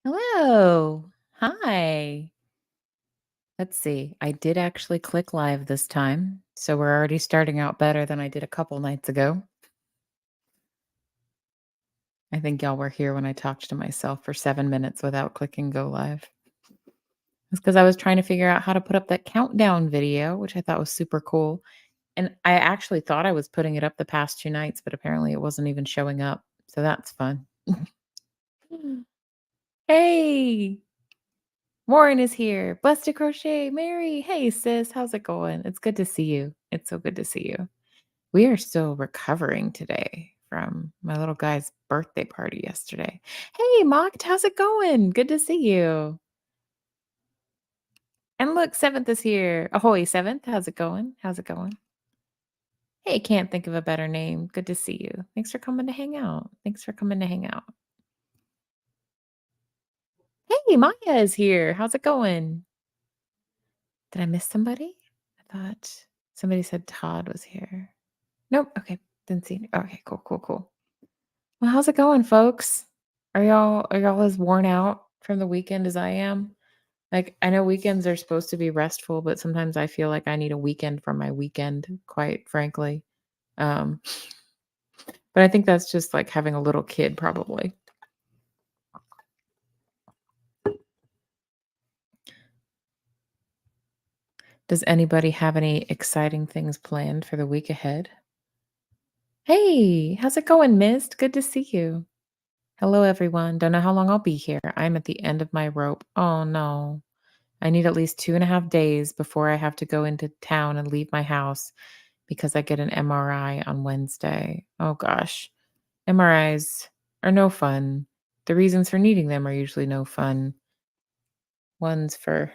Hello. Hi. Let's see. I did actually click live this time, so we're already starting out better than I did a couple nights ago. I think y'all were here when I talked to myself for 7 minutes without clicking go live. It's because I was trying to figure out how to put up that countdown video, which I thought was super cool. And I actually thought I was putting it up the past 2 nights, but apparently it wasn't even showing up. So that's fun. Hey, Warren is here. Busted Crochet, Mary. Hey, sis. How's it going? It's good to see you. It's so good to see you. We are still recovering today from my little guy's birthday party yesterday. Hey, Mocked, how's it going? Good to see you. And look, Seventh is here. Ahoy, Seventh. How's it going? How's it going? Hey, can't think of a better name. Good to see you. Thanks for coming to hang out. Thanks for coming to hang out. Hey, Maya is here. How's it going? Did I miss somebody? I thought somebody said Todd was here. Nope. Okay. Didn't see. Okay. Cool. Cool. Cool. Well, how's it going, folks? Are y'all as worn out from the weekend as I am? Like, I know weekends are supposed to be restful, but sometimes I feel like I need a weekend from my weekend, quite frankly. Um, but I think that's just like having a little kid, probably. Does anybody have any exciting things planned for the week ahead? Hey, how's it going, Mist? Good to see you. Hello, everyone. Don't know how long I'll be here. I'm at the end of my rope. Oh, no. I need at least 2.5 days before I have to go into town and leave my house because I get an MRI on Wednesday. Oh gosh. MRIs are no fun. The reasons for needing them are usually no fun. One's for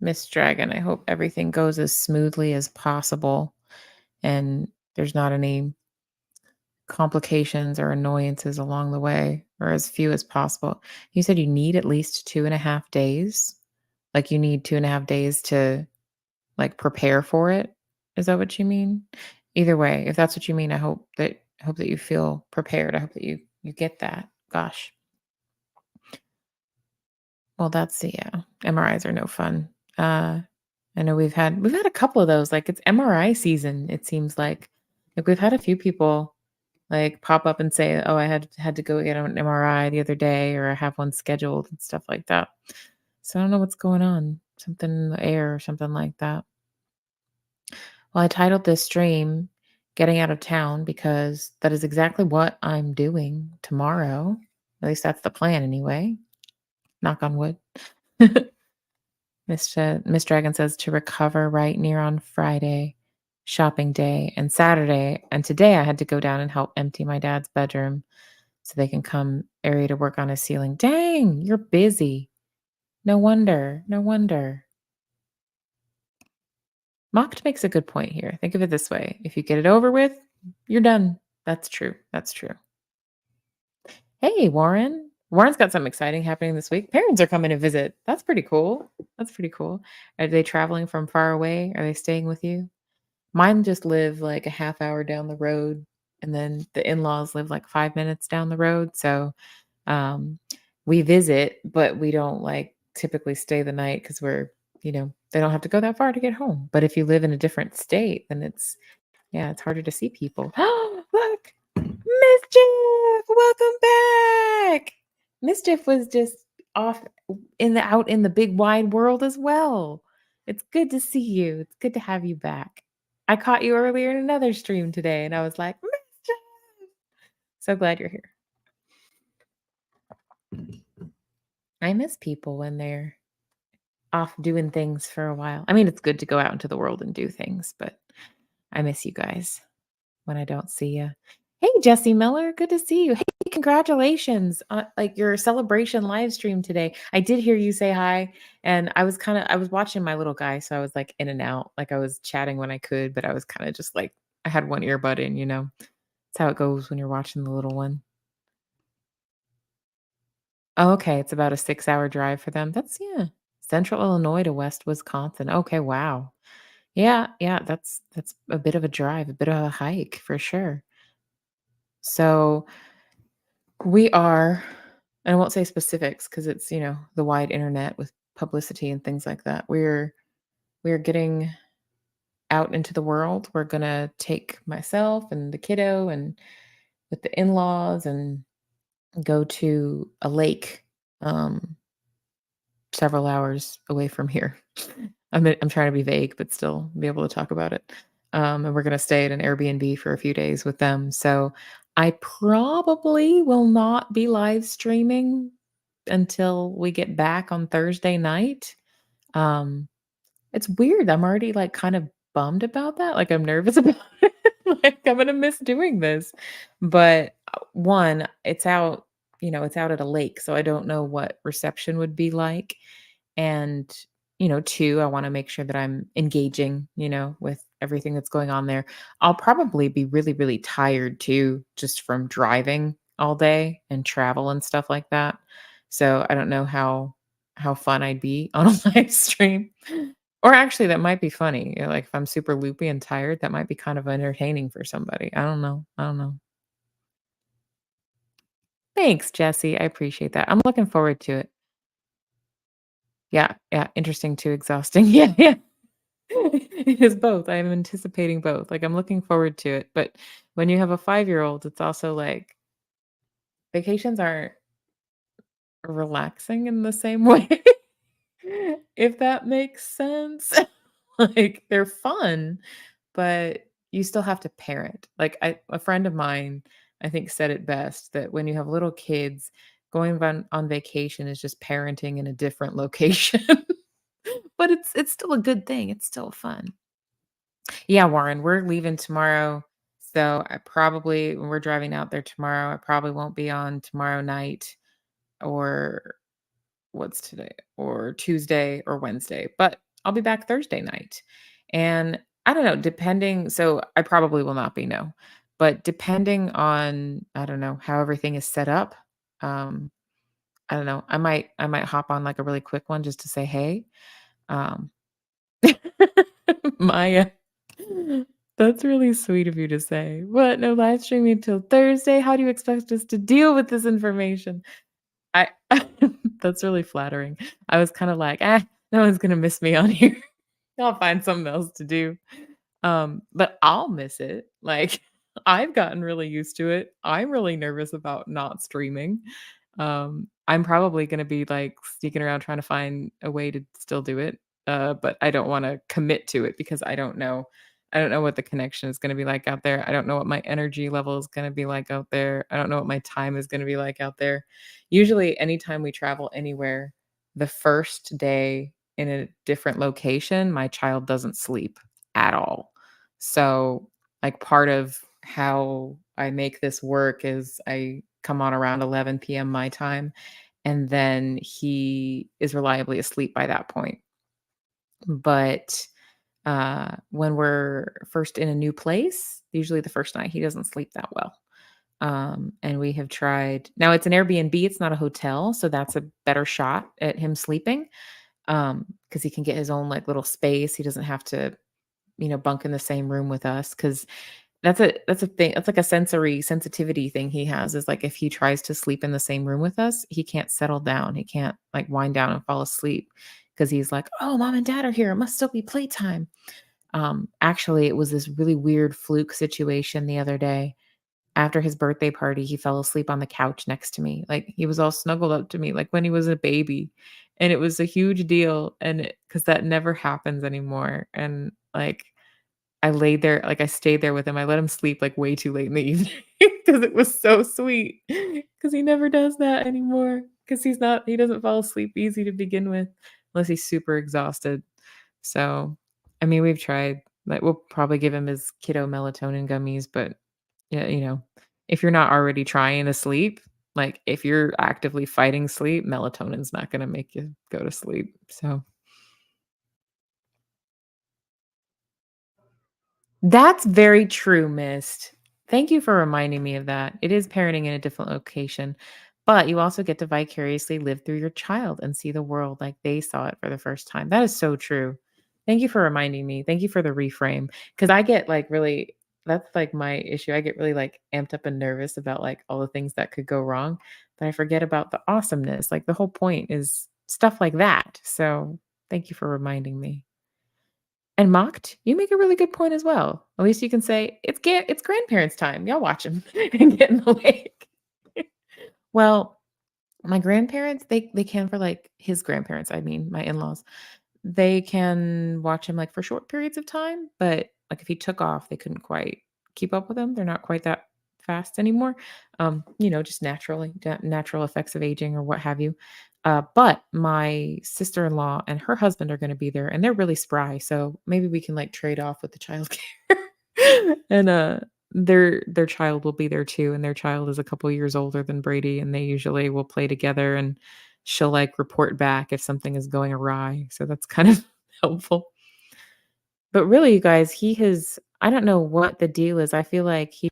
Miss Dragon. I hope everything goes as smoothly as possible and there's not any complications or annoyances along the way, or as few as possible. You said you need at least 2.5 days? Like you need 2.5 days to like, prepare for it? Is that what you mean? Either way, if that's what you mean, I hope that you feel prepared. I hope that you get that. Gosh. Well, that's yeah. MRIs are no fun. I know we've had a couple of those. Like, it's MRI season, it seems like. Like, we've had a few people, like, pop up and say, "Oh, I had to go get an MRI the other day," or, "I have one scheduled," and stuff like that. So I don't know what's going on. Something in the air or something like that. Well, I titled this stream Getting Out of Town because that is exactly what I'm doing tomorrow. At least that's the plan anyway. Knock on wood. Miss Dragon says to recover right near on Friday, shopping day, and Saturday. And today I had to go down and help empty my dad's bedroom so they can come area to work on his ceiling. Dang, you're busy. No wonder. No wonder. Mocked makes a good point here. Think of it this way: if you get it over with, you're done. That's true. That's true. Hey, Warren. Warren's got something exciting happening this week. Parents are coming to visit. That's pretty cool. That's pretty cool. Are they traveling from far away? Are they staying with you? Mine just live like a half hour down the road, and then the in-laws live like 5 minutes down the road. So um, we visit, but we don't like typically stay the night because they don't have to go that far to get home. But if you live in a different state, then yeah, it's harder to see people. Look, Mischief, welcome back. Mischief was just off out in the big wide world as well. It's good to see you. It's good to have you back. I caught you earlier in another stream today, and I was like, Mischief. So glad you're here. I miss people when they're off doing things for a while. I mean, it's good to go out into the world and do things, but I miss you guys when I don't see you. Hey, Jesse Miller, good to see you. Hey, congratulations on like your celebration live stream today. I did hear you say hi, and I was watching my little guy, so I was like in and out. Like I was chatting when I could, but I was kind of just like I had one earbud in. That's how it goes when you're watching the little one. Oh, okay, it's about a 6-hour drive for them. That's yeah. Central Illinois to West Wisconsin. Okay, wow. Yeah, yeah, that's a bit of a drive, a bit of a hike for sure. So we are. and I won't say specifics because it's, the wide internet with publicity and things like that. We're getting out into the world. We're gonna take myself and the kiddo and with the in-laws and go to a lake, several hours away from here. I'm trying to be vague, but still be able to talk about it. And we're gonna stay at an Airbnb for a few days with them. So I probably will not be live streaming until we get back on Thursday night. Um, it's weird. I'm already like kind of bummed about that. Like I'm nervous about it. Like I'm gonna miss doing this. But one, it's out at a lake, so I don't know what reception would be like. And, two, I want to make sure that I'm engaging, with everything that's going on there. I'll probably be really, really tired too, just from driving all day and travel and stuff like that. So I don't know how fun I'd be on a live stream. Or actually that might be funny. Like if I'm super loopy and tired, that might be kind of entertaining for somebody. I don't know. I don't know. Thanks, Jesse. I appreciate that. I'm looking forward to it. Yeah, yeah. Interesting to exhausting. Yeah, yeah. It is both. I'm anticipating both. Like, I'm looking forward to it, but when you have a five-year-old, it's also like vacations aren't relaxing in the same way, if that makes sense. Like, they're fun, but you still have to parent. Like, a friend of mine, I think, said it best that when you have little kids, going on vacation is just parenting in a different location. But it's still a good thing. It's still fun. Yeah, Warren, we're leaving tomorrow. So I probably, when we're driving out there tomorrow, I probably won't be on tomorrow night or what's today or Tuesday or Wednesday, but I'll be back Thursday night. And I don't know, depending. So I probably will not be, no, but depending on, I don't know, how everything is set up. Um, I don't know. I might hop on like a really quick one just to say, hey, um, Maya. That's really sweet of you to say. "What? No live streaming until Thursday? How do you expect us to deal with this information?" I That's really flattering. I was kinda like, "Ah, no one's gonna miss me on here. I'll find something else to do." But I'll miss it. Like, I've gotten really used to it. I'm really nervous about not streaming. I'm probably gonna be, like, sneaking around trying to find a way to still do it, but I don't wanna commit to it because I don't know. I don't know what the connection is gonna be like out there. I don't know what my energy level is gonna be like out there. I don't know what my time is gonna be like out there. Usually, anytime we travel anywhere, the first day in a different location, my child doesn't sleep at all. So, like, part of how I make this work is I come on around 11 PM my time, and then he is reliably asleep by that point. But, when we're first in a new place, usually the first night, he doesn't sleep that well. And we have tried now it's an Airbnb, it's not a hotel, so that's a better shot at him sleeping, because he can get his own, like, little space. He doesn't have to, bunk in the same room with us. Because that's a thing. That's like a sensory sensitivity thing he has is like if he tries to sleep in the same room with us, he can't settle down. He can't like wind down and fall asleep because he's like, "Oh, mom and dad are here. It must still be playtime." Actually, it was this really weird fluke situation the other day. After his birthday party, he fell asleep on the couch next to me. Like he was all snuggled up to me like when he was a baby. And it was a huge deal and cuz that never happens anymore. And like I laid there like, I stayed there with him. I let him sleep, like, way too late in the evening because it was so sweet. Because he never does that anymore. Because he doesn't fall asleep easy to begin with unless he's super exhausted. So, I mean, we've tried. Like, we'll probably give him his kiddo melatonin gummies, but, yeah, if you're not already trying to sleep, like, if you're actively fighting sleep, melatonin's not gonna make you go to sleep. So that's very true, Mist. Thank you for reminding me of that. It is parenting in a different location, but you also get to vicariously live through your child and see the world like they saw it for the first time. That is so true. Thank you for reminding me. Thank you for the reframe because I get like really. That's, like, my issue. I get really, like, amped up and nervous about, like, all the things that could go wrong, but I forget about the awesomeness, like, the whole point is stuff like that, so thank you for reminding me. And mocked, you make a really good point as well. At least you can say, "It's grandparents' time, y'all watch 'em and get in the lake." Well, my grandparents, they can for, like his grandparents, I mean, my in-laws. They can watch him, like, for short periods of time, but, like, if he took off, they couldn't quite keep up with him. They're not quite that fast anymore, just naturally natural effects of aging or what have you. But my sister-in-law and her husband are gonna be there, and they're really spry, so maybe we can, like, trade off with the childcare. And, their child will be there too, and their child is a couple years older than Brady, and they usually will play together, and she'll, like, report back if something is going awry, so that's kind of helpful. But really, you guys, he has I don't know what the deal is. I feel like he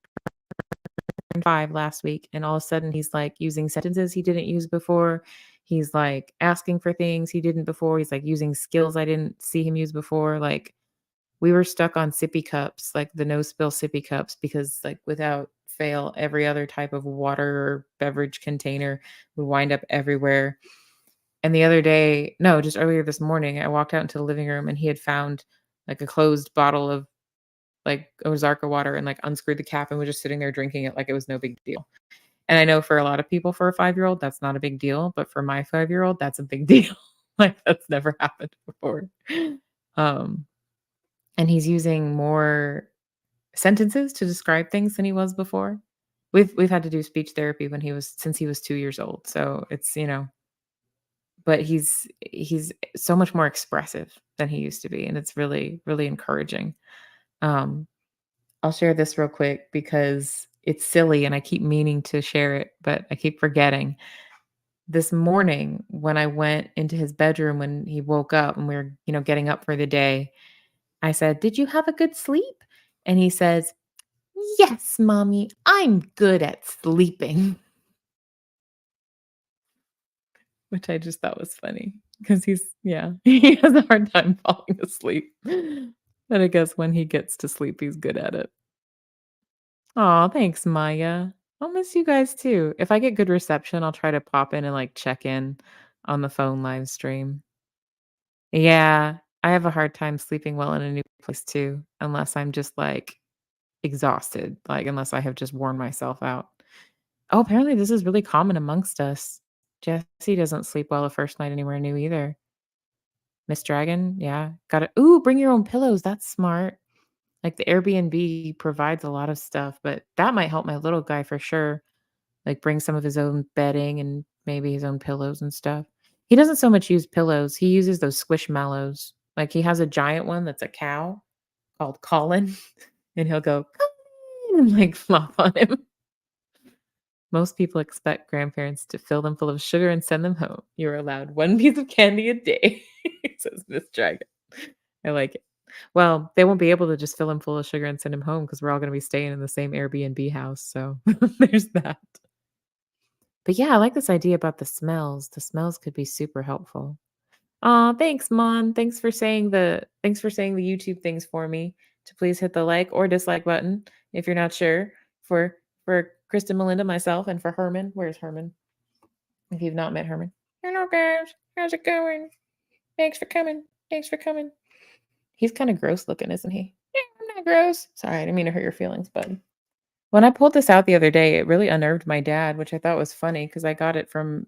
turned 5 last week, and all of a sudden, he's, like, using sentences he didn't use before. He's, like, asking for things he didn't before. He's, like, using skills I didn't see him use before, like, we were stuck on sippy cups, like the no spill sippy cups, because, like, without fail, every other type of water or beverage container would wind up everywhere. And the other day no, just earlier this morning, I walked out into the living room and he had found, like, a closed bottle of, like, Ozarka water and, like, unscrewed the cap and was just sitting there drinking it like it was no big deal. And I know for a lot of people, for a 5-year-old, that's not a big deal, but for my 5-year-old, that's a big deal. Like, that's never happened before. Um, and he's using more sentences to describe things than he was before. We've had to do speech therapy when he was since he was 2 years old, so but he's so much more expressive than he used to be, and it's really, really encouraging. Um, I'll share this real quick because it's silly and I keep meaning to share it, but I keep forgetting. This morning, when I went into his bedroom when he woke up and we were, getting up for the day, I said, "Did you have a good sleep?" And he says, "Yes, mommy, I'm good at sleeping," which I just thought was funny because he has a hard time falling asleep. But I guess when he gets to sleep, he's good at it. Aw, thanks, Maya. I'll miss you guys too. If I get good reception, I'll try to pop in and, like, check in on the phone live stream. Yeah, I have a hard time sleeping well in a new place too, unless I'm just, like, exhausted, like, unless I have just worn myself out. Oh, apparently this is really common amongst us. Jesse doesn't sleep well the first night anywhere new either. Miss Dragon, yeah, got it. Ooh, bring your own pillows, that's smart. Like, the Airbnb provides a lot of stuff, but that might help my little guy for sure, like, bring some of his own bedding and maybe his own pillows and stuff. He doesn't so much use pillows, he uses those Squishmallows. Like, he has a giant one that's a cow called Colin, and he'll go, "Colin," and, like, flop on him. Most people expect grandparents to fill them full of sugar and send them home. You're allowed 1 piece of candy a day, says Miss Dragon. I like it. Well, they won't be able to just fill him full of sugar and send him home because 'cause we're all gonna be staying in the same Airbnb house, so there's that. But yeah, I like this idea about the smells. The smells could be super helpful. Aw, thanks, Mon. Thanks for saying the YouTube things for me. To please hit the like or dislike button if you're not sure. For Kristen, Melinda, myself, and for Herman. Where's Herman? If you've not met Herman. Hello, guys. How's it going? Thanks for coming. Thanks for coming. He's kind of gross looking, isn't he? Yeah, I'm not gross. Sorry, I didn't mean to hurt your feelings, bud. When I pulled this out the other day, it really unnerved my dad, which I thought was funny because I got it from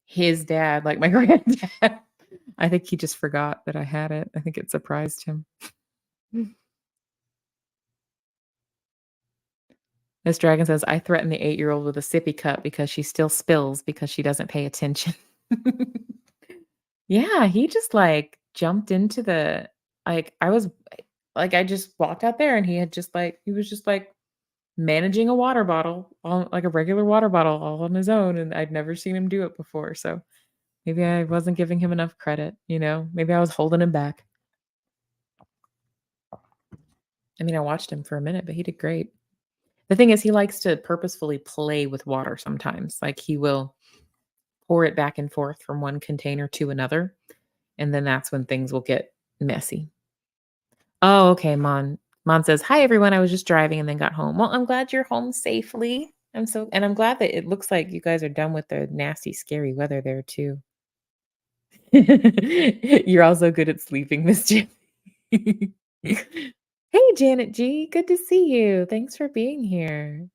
his dad, like my granddad. I think he just forgot that I had it. I think it surprised him. Miss Dragon says, "I threaten the 8-year-old with a sippy cup because she still spills because she doesn't pay attention." Yeah, he just, like, jumped into the I was I just walked out there and he was just, like, managing a water bottle on like a regular water bottle all on his own, and I'd never seen him do it before, so maybe I wasn't giving him enough credit, you know? Maybe I was holding him back. I mean, I watched him for a minute, but he did great. The thing is he likes to purposefully play with water sometimes, like, he will pour it back and forth from one container to another, and then that's when things will get messy. Oh, okay, Mon. Mon says, "Hi everyone. I was just driving and then got home." Well, I'm glad you're home safely. I'm glad that it looks like you guys are done with the nasty, scary weather there too. You're also good at sleeping, Miss Jan. Hey, Janet G. Good to see you. Thanks for being here.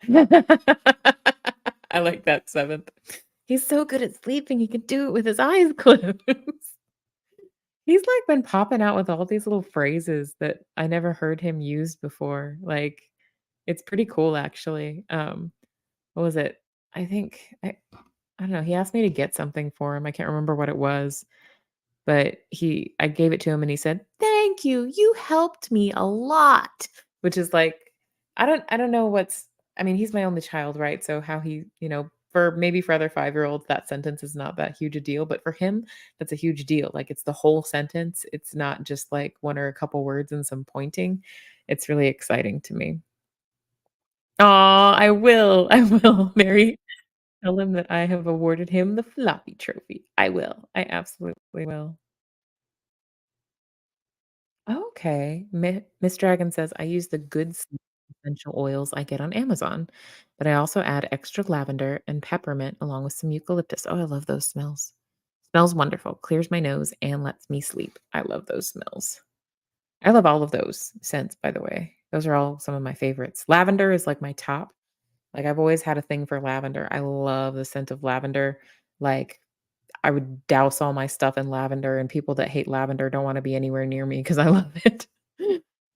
I like that seventh. He's so good at sleeping. He can do it with his eyes closed. He's like been popping out with all these little phrases that I never heard him use before. Like, it's pretty cool actually. What was it? I think I don't know. He asked me to get something for him. I can't remember what it was. But I gave it to him and he said, "Thank you. You helped me a lot." Which is like, I don't know I mean, he's my only child, right? So how for maybe for other 5-year-olds, that sentence is not that huge a deal, but for him, that's a huge deal. Like it's the whole sentence. It's not just like one or a couple words and some pointing. It's really exciting to me. Oh, I will. I will, Mary. Tell him that I have awarded him the floppy trophy. I will. I absolutely will. Okay. Miss Dragon says, "I use the good essential oils I get on Amazon, but I also add extra lavender and peppermint along with some eucalyptus." Oh, I love those smells. Smells wonderful, clears my nose, and lets me sleep. I love those smells. I love all of those scents, by the way. Those are all some of my favorites. Lavender is like my top. Like I've always had a thing for lavender. I love the scent of lavender. Like I would douse all my stuff in lavender, and people that hate lavender don't wanna be anywhere near me because I love it.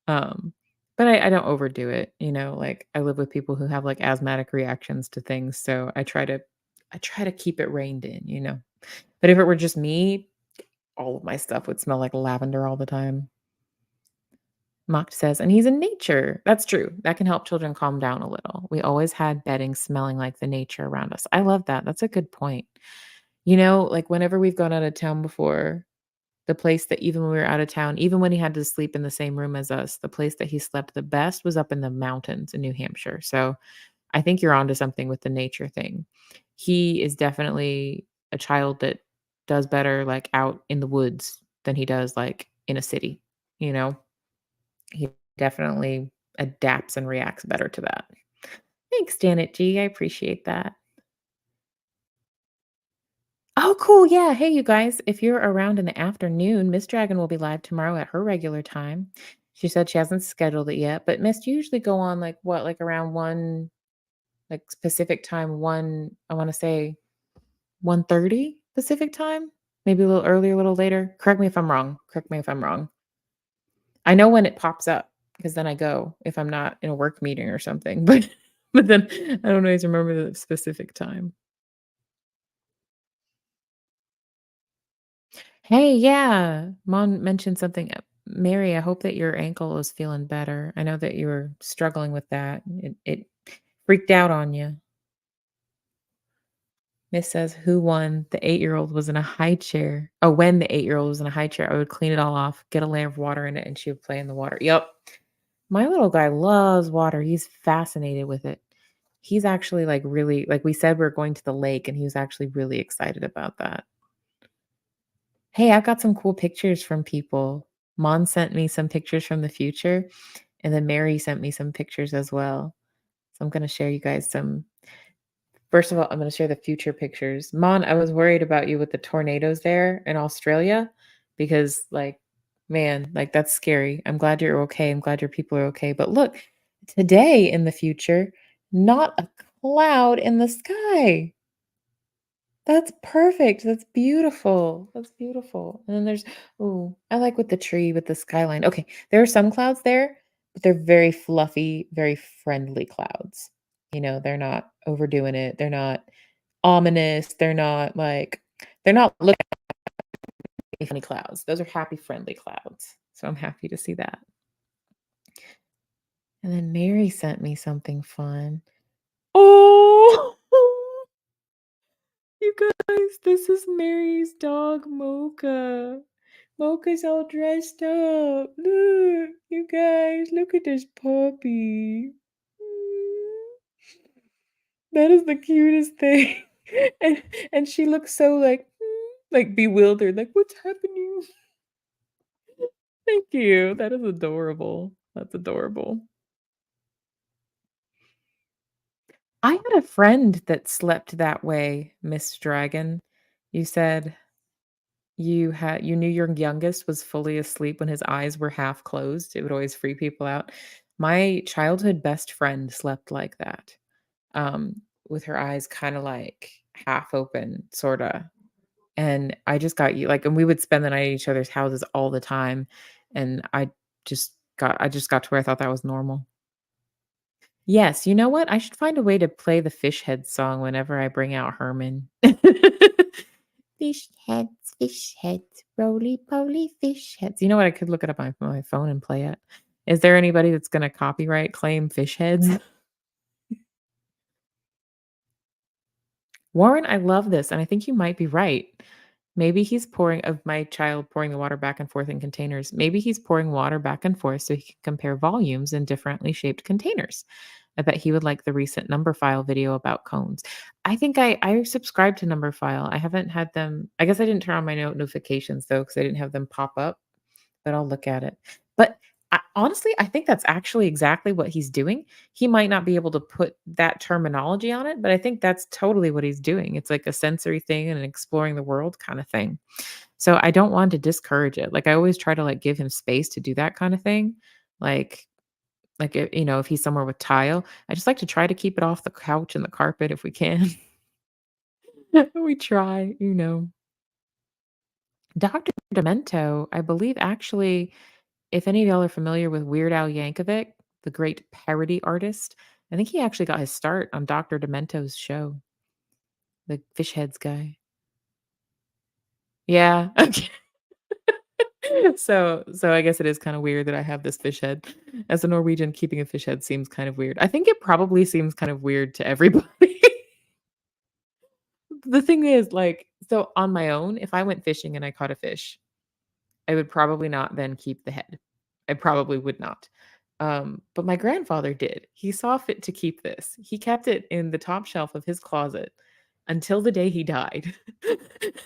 Um, but I don't overdo it, like, I live with people who have, like, asthmatic reactions to things, so I try to keep it reined in, you know? But if it were just me, all of my stuff would smell like lavender all the time. Mocked says, "And he's in nature." That's true. That can help children calm down a little. We always had bedding smelling like the nature around us. I love that. That's a good point. Like whenever we've gone out of town before, the place that even when we were out of town, even when he had to sleep in the same room as us, the place that he slept the best was up in the mountains in New Hampshire. So I think you're onto something with the nature thing. He is definitely a child that does better like out in the woods than he does like in a city, you know? He definitely adapts and reacts better to that. Thanks, Janet G. I appreciate that. Oh, cool. Yeah. Hey, you guys, if you're around in the afternoon, Miss Dragon will be live tomorrow at her regular time. She said she hasn't scheduled it yet, but Miss, you usually go on like what, like around one, like Pacific time, I want to say 1:30 Pacific time, maybe a little earlier, a little later. Correct me if I'm wrong. Correct me if I'm wrong. I know when it pops up because then I go if I'm not in a work meeting or something, but then I don't always remember the specific time. Hey, yeah. Mom mentioned something. Mary, I hope that your ankle is feeling better. I know that you were struggling with that. It freaked out on you. Miss says, "Who won? The 8-year-old was in a high chair." Oh, when the 8-year-old was in a high chair, I would clean it all off, get a layer of water in it, and she would play in the water. Yep. My little guy loves water. He's fascinated with it. He's actually like really, like we said, we're going to the lake, and he was actually really excited about that. Hey, I've got some cool pictures from people. Mon sent me some pictures from the future, and then Mary sent me some pictures as well. So I'm gonna share you guys some. First of all, I'm gonna share the future pictures. Mon, I was worried about you with the tornadoes there in Australia because, like, man, like that's scary. I'm glad you're okay. I'm glad your people are okay. But look, today in the future, not a cloud in the sky. That's perfect. That's beautiful. That's beautiful. And then I like with the tree with the skyline. Okay, there are some clouds there, but they're very fluffy, very friendly clouds. They're not overdoing it. They're not ominous. They're not looking like funny clouds. Those are happy, friendly clouds. So I'm happy to see that. And then Mary sent me something fun. Oh, you guys, this is Mary's dog, Mocha. Mocha's all dressed up. Look, you guys, look at this puppy. Mm, that is the cutest thing. And and she looks so like bewildered, like what's happening? Thank you. That is adorable. That's adorable. I had a friend that slept that way, Miss Dragon. You said you knew your youngest was fully asleep when his eyes were half closed. It would always freak people out. My childhood best friend slept like that, with her eyes kinda, like, half open, sorta, and I just got you like and we would spend the night at each other's houses all the time, and I just got to where I thought that was normal. Yes, you know what? I should find a way to play the Fish Heads song whenever I bring out Herman. Fish heads, roly poly fish heads. You know what? I could look it up on my phone and play it. Is there anybody that's gonna copyright claim fish heads? Warren, I love this, and I think you might be right. Maybe he's pouring of my child pouring the water back and forth in containers. Maybe he's pouring water back and forth so he can compare volumes in differently shaped containers. I bet he would like the recent number file video about cones. I think I subscribe to number file. I haven't had them. I guess I didn't turn on my notifications though because I didn't have them pop up, but I'll look at it. But honestly, I think that's actually exactly what he's doing. He might not be able to put that terminology on it, but I think that's totally what he's doing. It's like a sensory thing and an exploring the world kind of thing. So I don't want to discourage it. Like I always try to like give him space to do that kind of thing. Like if he's somewhere with tile, I just like to try to keep it off the couch and the carpet if we can. We try. Dr. Demento, I believe actually, if any of y'all are familiar with Weird Al Yankovic, the great parody artist, I think he actually got his start on Dr. Demento's show, the fish heads guy. Yeah. Okay. So I guess it is kind of weird that I have this fish head. As a Norwegian, keeping a fish head seems kind of weird. I think it probably seems kind of weird to everybody. The thing is, like, so on my own, if I went fishing and I caught a fish, I would probably not then keep the head. I probably would not. But my grandfather did. He saw fit to keep this. He kept it in the top shelf of his closet until the day he died.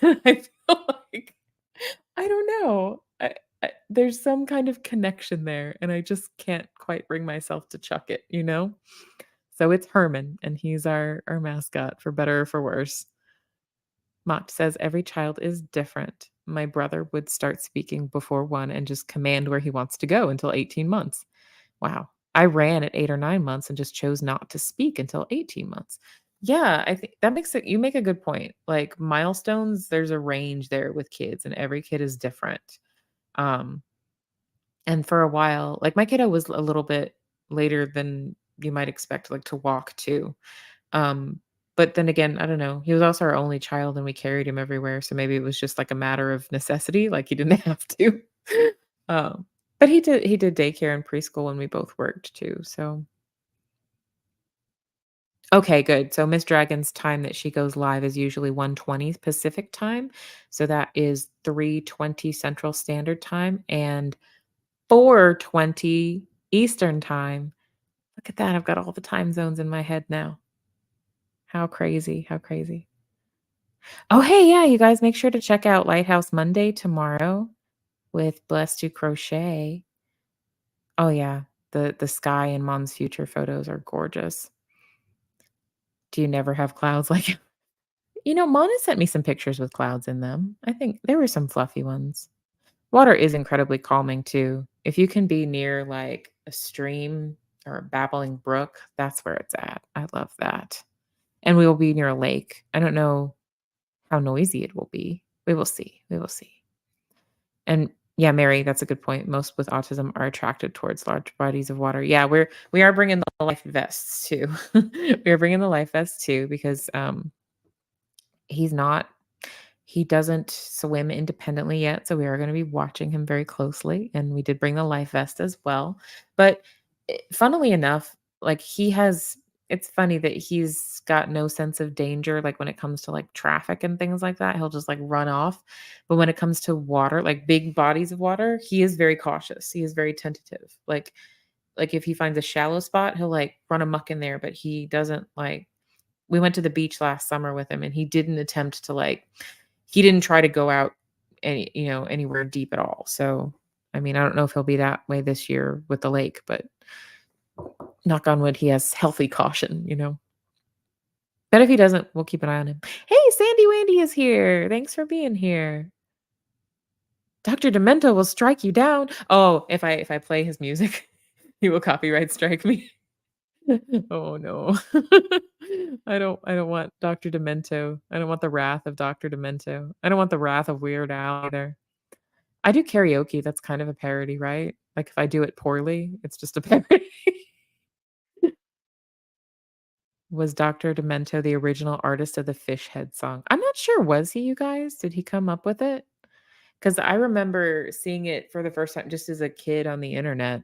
I feel like I don't know. There's some kind of connection there, and I just can't quite bring myself to chuck it? So it's Herman, and he's our mascot for better or for worse. Mott says every child is different. My brother would start speaking before 1 and just command where he wants to go until 18 months. Wow. I ran at 8 or 9 months and just chose not to speak until 18 months. Yeah, I think that makes it you make a good point. Like milestones, there's a range there with kids and every kid is different. Um, and for a while, like my kiddo was a little bit later than you might expect, like to walk too. Um, but then again, I don't know. He was also our only child and we carried him everywhere. So maybe it was just like a matter of necessity, like he didn't have to. Um, but he did daycare and preschool when we both worked too. So okay, good. So Miss Dragon's time that she goes live is usually 1:20 Pacific time. So that is 3:20 Central Standard Time and 4:20 Eastern Time. Look at that. I've got all the time zones in my head now. How crazy. How crazy. Oh, hey, yeah, you guys make sure to check out Lighthouse Monday tomorrow with Blessed to Crochet. Oh yeah, the sky in Mom's future photos are gorgeous. Do you never have clouds like Mona sent me some pictures with clouds in them. I think there were some fluffy ones. Water is incredibly calming too. If you can be near like a stream or a babbling brook, that's where it's at. I love that. And we will be near a lake. I don't know how noisy it will be. We will see. We will see. And yeah, Mary, that's a good point. Most with autism are attracted towards large bodies of water. Yeah, we are bringing the life vests too. We are bringing the life vests too because he's not he doesn't swim independently yet, so we are going to be watching him very closely. And we did bring the life vest as well. But funnily enough, like it's funny that he's got no sense of danger, like when it comes to like traffic and things like that. He'll just like run off. But when it comes to water, like big bodies of water, he is very cautious. He is very tentative. Like if he finds a shallow spot, he'll like run amok in there, but he doesn't like we went to the beach last summer with him and he didn't attempt to like he didn't try to go out anywhere deep at all. So I mean, I don't know if he'll be that way this year with the lake, but knock on wood, he has healthy caution, you know? But if he doesn't, we'll keep an eye on him. Hey, Sandy Wandy is here. Thanks for being here. Dr. Demento will strike you down. Oh, if I play his music, he will copyright strike me. Oh no. I don't want Dr. Demento. I don't want the wrath of Dr. Demento. I don't want the wrath of Weird Al either. I do karaoke, that's kind of a parody, right? Like, if I do it poorly, it's just a parody. Was Dr. Demento the original artist of the Fish Head song? I'm not sure, was he, you guys? Did he come up with it? Because I remember seeing it for the first time just as a kid on the internet.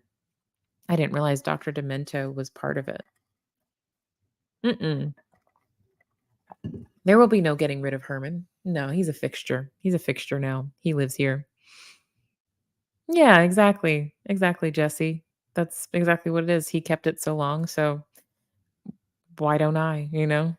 I didn't realize Dr. Demento was part of it. Mm-mm. There will be no getting rid of Herman. No, he's a fixture. He's a fixture now. He lives here. Yeah, exactly. Exactly, Jesse. That's exactly what it is. He kept it so long, so why don't I, you know?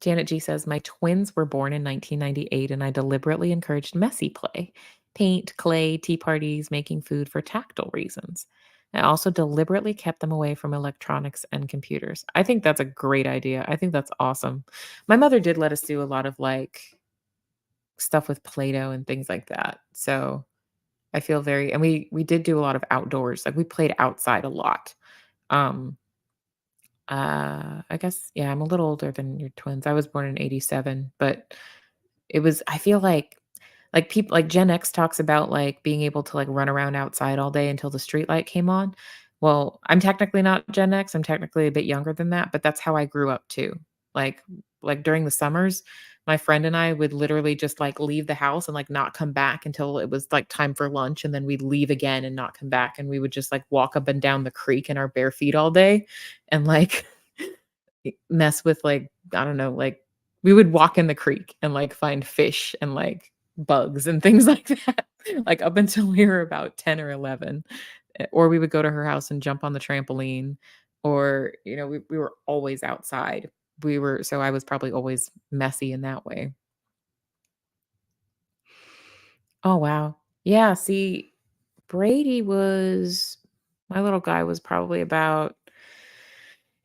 Janet G says, "My twins were born in 1998 and I deliberately encouraged messy play, paint, clay, tea parties, making food for tactile reasons. I also deliberately kept them away from electronics and computers." I think that's a great idea. I think that's awesome. My mother did let us do a lot of like stuff with Play-Doh and things like that. So I feel very, and we did do a lot of outdoors. Like we played outside a lot. Um I guess yeah, I'm a little older than your twins. I was born in 87, but it was, I feel like people like Gen X talks about like being able to like run around outside all day until the street light came on. Well, I'm technically not Gen X. I'm technically a bit younger than that, but that's how I grew up too. Like like during the summers, my friend and I would literally just like leave the house and like not come back until it was like time for lunch, and then we'd leave again and not come back, and we would just like walk up and down the creek in our bare feet all day and like mess with like, I don't know, like we would walk in the creek and like find fish and like bugs and things like that, like up until we were about 10 or 11. Or we would go to her house and jump on the trampoline, or, you know, we were always outside. So I was probably always messy in that way. Oh, wow. Yeah, see, Brady was, my little guy was probably about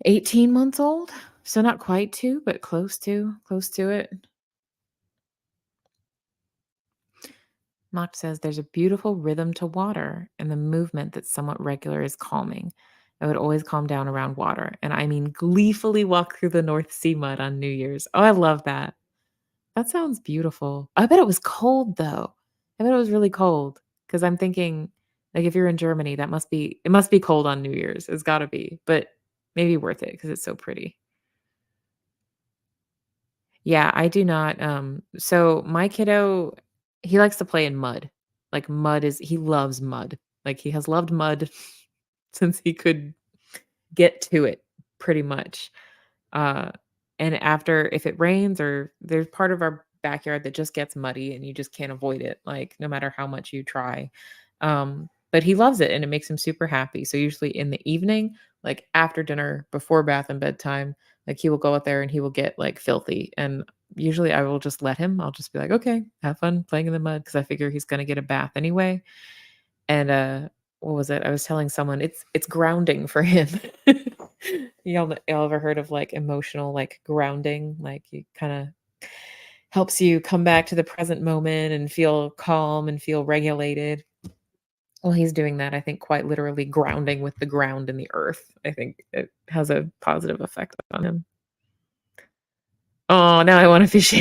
18 months old. So not quite 2, but close to it. Mock says there's a beautiful rhythm to water, and the movement that's somewhat regular is calming. I would always calm down around water, and I mean gleefully walk through the North Sea mud on New Year's. Oh, I love that. That sounds beautiful. I bet it was cold though. I bet it was really cold because I'm thinking, like, if you're in Germany, it must be cold on New Year's. It's got to be, but maybe worth it because it's so pretty. Yeah, I do not, so my kiddo, he likes to play in mud. Like, mud is, he loves mud. Like, he has loved mud since he could get to it, pretty much. Uh, and after, if it rains or there's part of our backyard that just gets muddy and you just can't avoid it, like, no matter how much you try. But he loves it and it makes him super happy. So usually in the evening, like after dinner, before bath and bedtime, like he will go out there and he will get like filthy. And usually I will just let him. I'll just be like, okay, have fun playing in the mud because I figure he's gonna get a bath anyway. And what was it? I was telling someone it's grounding for him. Y'all ever heard of like emotional like grounding? Like you kind of helps you come back to the present moment and feel calm and feel regulated. Well, he's doing that, I think, quite literally grounding with the ground and the earth. I think it has a positive effect on him. Oh, now I wanna fish.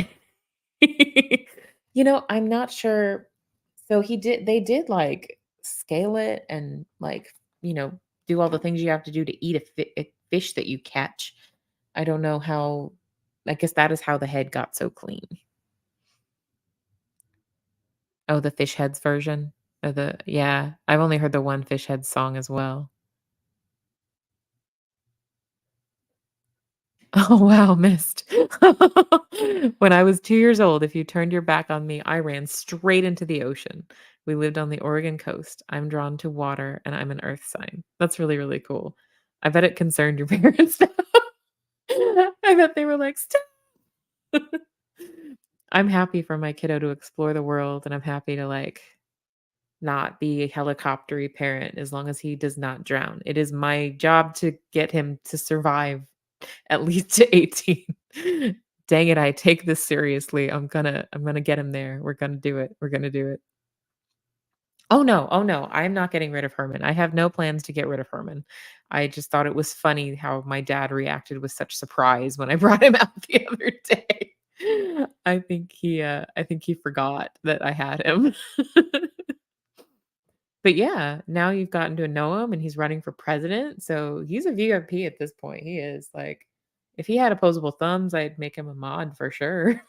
You know, I'm not sure. So they did, like, scale it and, like, you know, do all the things you have to do to eat a fish that you catch. I don't know how, I guess that is how the head got so clean. Oh, the fish heads version? Of the, yeah, I've only heard the one fish heads song as well. Oh, wow, missed. When I was 2 years old, if you turned your back on me, I ran straight into the ocean. We lived on the Oregon coast. I'm drawn to water, and I'm an earth sign. That's really, really cool. I bet it concerned your parents. I bet they were like, "Stop." I'm happy for my kiddo to explore the world, and I'm happy to, like, not be a helicoptery parent as long as he does not drown. It is my job to get him to survive at least to 18. Dang it, I take this seriously. I'm gonna get him there. We're gonna do it. We're gonna do it. Oh, no, I'm not getting rid of Herman. I have no plans to get rid of Herman. I just thought it was funny how my dad reacted with such surprise when I brought him out the other day. I think he forgot that I had him. But yeah, now you've gotten to know him and he's running for president, so he's a VIP at this point. He is, like, if he had opposable thumbs, I'd make him a mod for sure.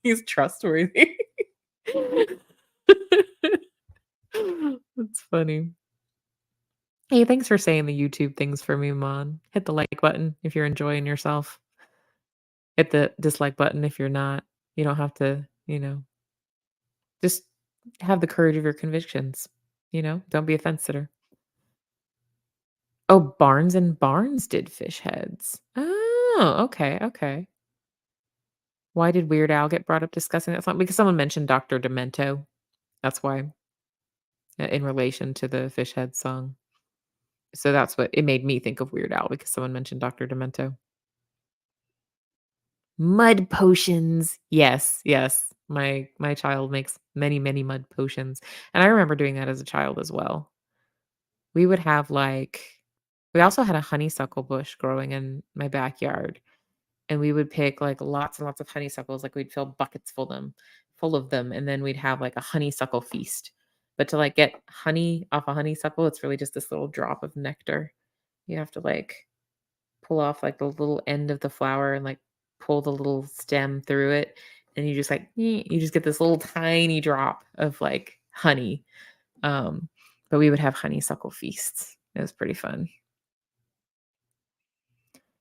He's trustworthy. That's funny. Hey, thanks for saying the YouTube things for me, Mon. Hit the like button if you're enjoying yourself. Hit the dislike button if you're not. You don't have to, just have the courage of your convictions. Don't be a fence sitter. Oh, Barnes and Barnes did fish heads. Oh, okay, okay. Why did Weird Al get brought up discussing that song? Because someone mentioned Dr. Demento. That's why, in relation to the fish head song. So that's what it made me think of Weird Al because someone mentioned Dr. Demento. Mud potions. Yes, yes. My child makes many, many mud potions, and I remember doing that as a child as well. We would have, like we also had a honeysuckle bush growing in my backyard, and we would pick, like, lots and lots of honeysuckles, like, we'd fill buckets full of them, and then we'd have, like, a honeysuckle feast. But to, like, get honey off a honeysuckle, it's really just this little drop of nectar. You have to, like, pull off, like, the little end of the flower and, like, pull the little stem through it, and you just, like, you just get this little tiny drop of, like, honey. Um, but we would have honeysuckle feasts. It was pretty fun.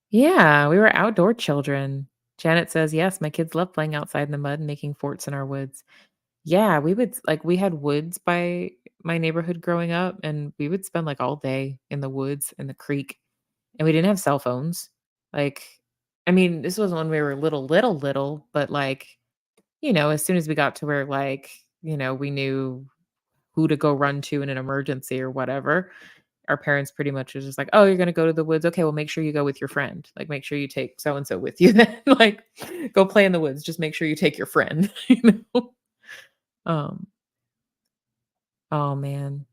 Yeah, we were outdoor children. Janet says, "Yes, my kids love playing outside in the mud and making forts in our woods." Yeah, we had woods by my neighborhood growing up, and we would spend, like, all day in the woods and the creek, and we didn't have cell phones. Like, I mean, this was when we were little, but, like, as soon as we got to where, like, we knew who to go run to in an emergency or whatever, our parents pretty much was just like, "Oh, you're gonna go to the woods? Okay, well, make sure you go with your friend. Like, make sure you take so and so with you then. Like, go play in the woods. Just make sure you take your friend." Um, oh man.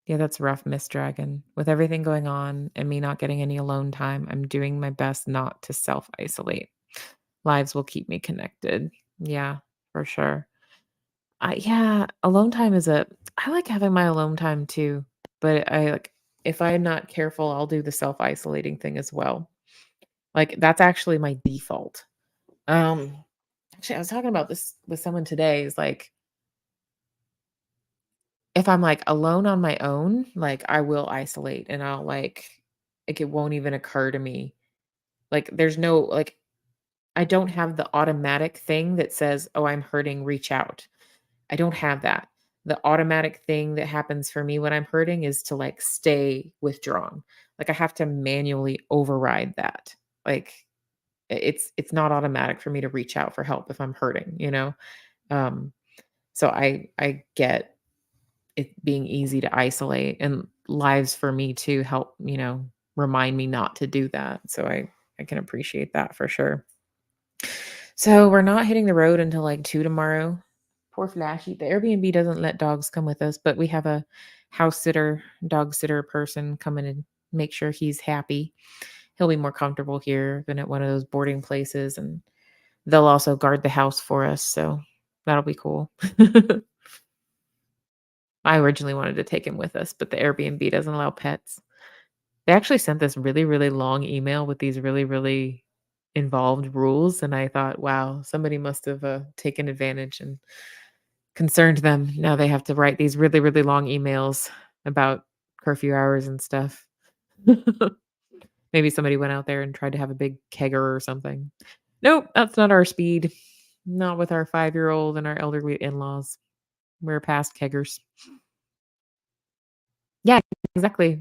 Yeah, that's rough, Miss Dragon. With everything going on and me not getting any alone time, I'm doing my best not to self-isolate. Lives will keep me connected. Yeah, for sure. Yeah, alone time is a I like having my alone time too, but I like if I'm not careful, I'll do the self-isolating thing as well. Like that's actually my default. Actually I was talking about this with someone today is like if I'm like alone on my own, like I will isolate and I'll like it won't even occur to me. Like there's no like I don't have the automatic thing that says, "Oh, I'm hurting, reach out." I don't have that. The automatic thing that happens for me when I'm hurting is to, like, stay withdrawn. Like, I have to manually override that. Like, it's not automatic for me to reach out for help if I'm hurting? Um, so I get it being easy to isolate, and lives for me to help, remind me not to do that. So I can appreciate that for sure. So we're not hitting the road until, like, 2 tomorrow. Poor Flashy. The Airbnb doesn't let dogs come with us, but we have a house sitter, dog sitter person come in and make sure he's happy. He'll be more comfortable here than at one of those boarding places, and they'll also guard the house for us, so that'll be cool. I originally wanted to take him with us, but the Airbnb doesn't allow pets. They actually sent this really, really long email with these really, really involved rules, and I thought, "Wow, somebody must have, taken advantage and concerned them. Now they have to write these really, really long emails about curfew hours and stuff." Maybe somebody went out there and tried to have a big kegger or something. Nope, that's not our speed. Not with our 5-year-old and our elderly in-laws. We're past keggers. Yeah, exactly.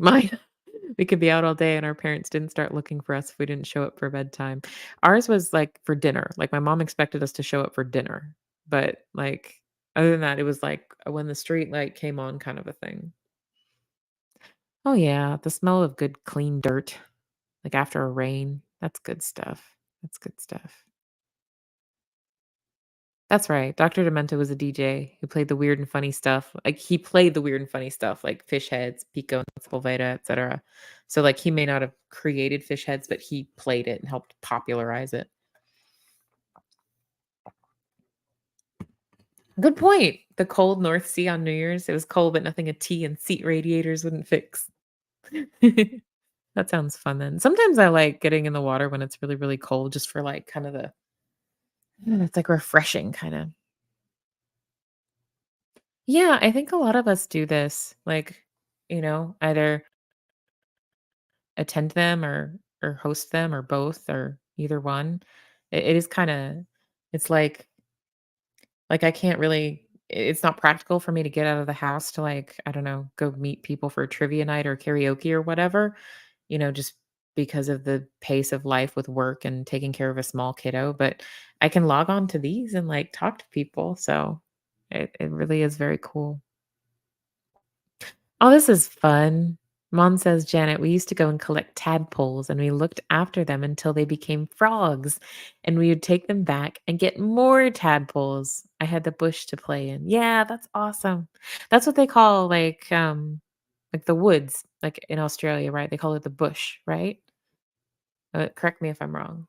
We could be out all day and our parents didn't start looking for us if we didn't show up for bedtime. Ours was, like, for dinner. Like, my mom expected us to show up for dinner. But, like, other than that, it was like when the street light came on kind of a thing. Oh, yeah, the smell of good clean dirt, like after a rain, that's good stuff. That's good stuff. That's right, Dr. Demento was a DJ who played the weird and funny stuff. Like, he played the weird and funny stuff, like Fish Heads, Pico and Sepulveda, etcetera. So, like, he may not have created Fish Heads, but he played it and helped popularize it. Good point. The cold North Sea on New Year's, it was cold, but nothing a tea and seat radiators wouldn't fix. That sounds fun then. Sometimes I like getting in the water when it's really, really cold just for, like, kind of it's, like, refreshing kinda. Yeah, I think a lot of us do this, like, either attend them or host them or both or either one. It is kinda it's like, I can't really it's not practical for me to get out of the house to, like, I don't know, go meet people for a trivia night or karaoke or whatever, just because of the pace of life with work and taking care of a small kiddo, but I can log on to these and, like, talk to people, so it really is very cool. Oh, this is fun. Mom says, Janet, we used to go and collect tadpoles and we looked after them until they became frogs. And we would take them back and get more tadpoles. I had the bush to play in. Yeah, that's awesome. That's what they call like the woods, like in Australia, right? They call it the bush, right? Correct me if I'm wrong.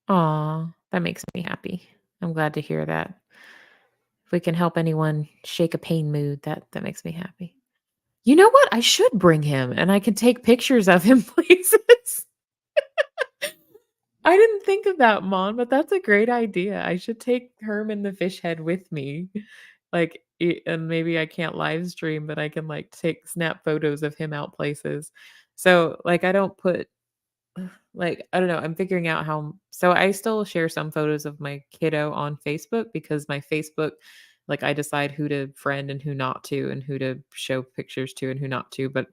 Aw, that makes me happy. I'm glad to hear that. If we can help anyone shake a pain mood, that makes me happy. You know what? I should bring him, and I can take pictures of him places. I didn't think of that, Mom, but that's a great idea. I should take Herman the fish head with me. And maybe I can't live stream, but I can, like, take snap photos of him out places. So, like, I don't put like, I don't know, I'm figuring out how so I still share some photos of my kiddo on Facebook because my Facebook like, I decide who to friend and who not to, and who to show pictures to and who not to, but,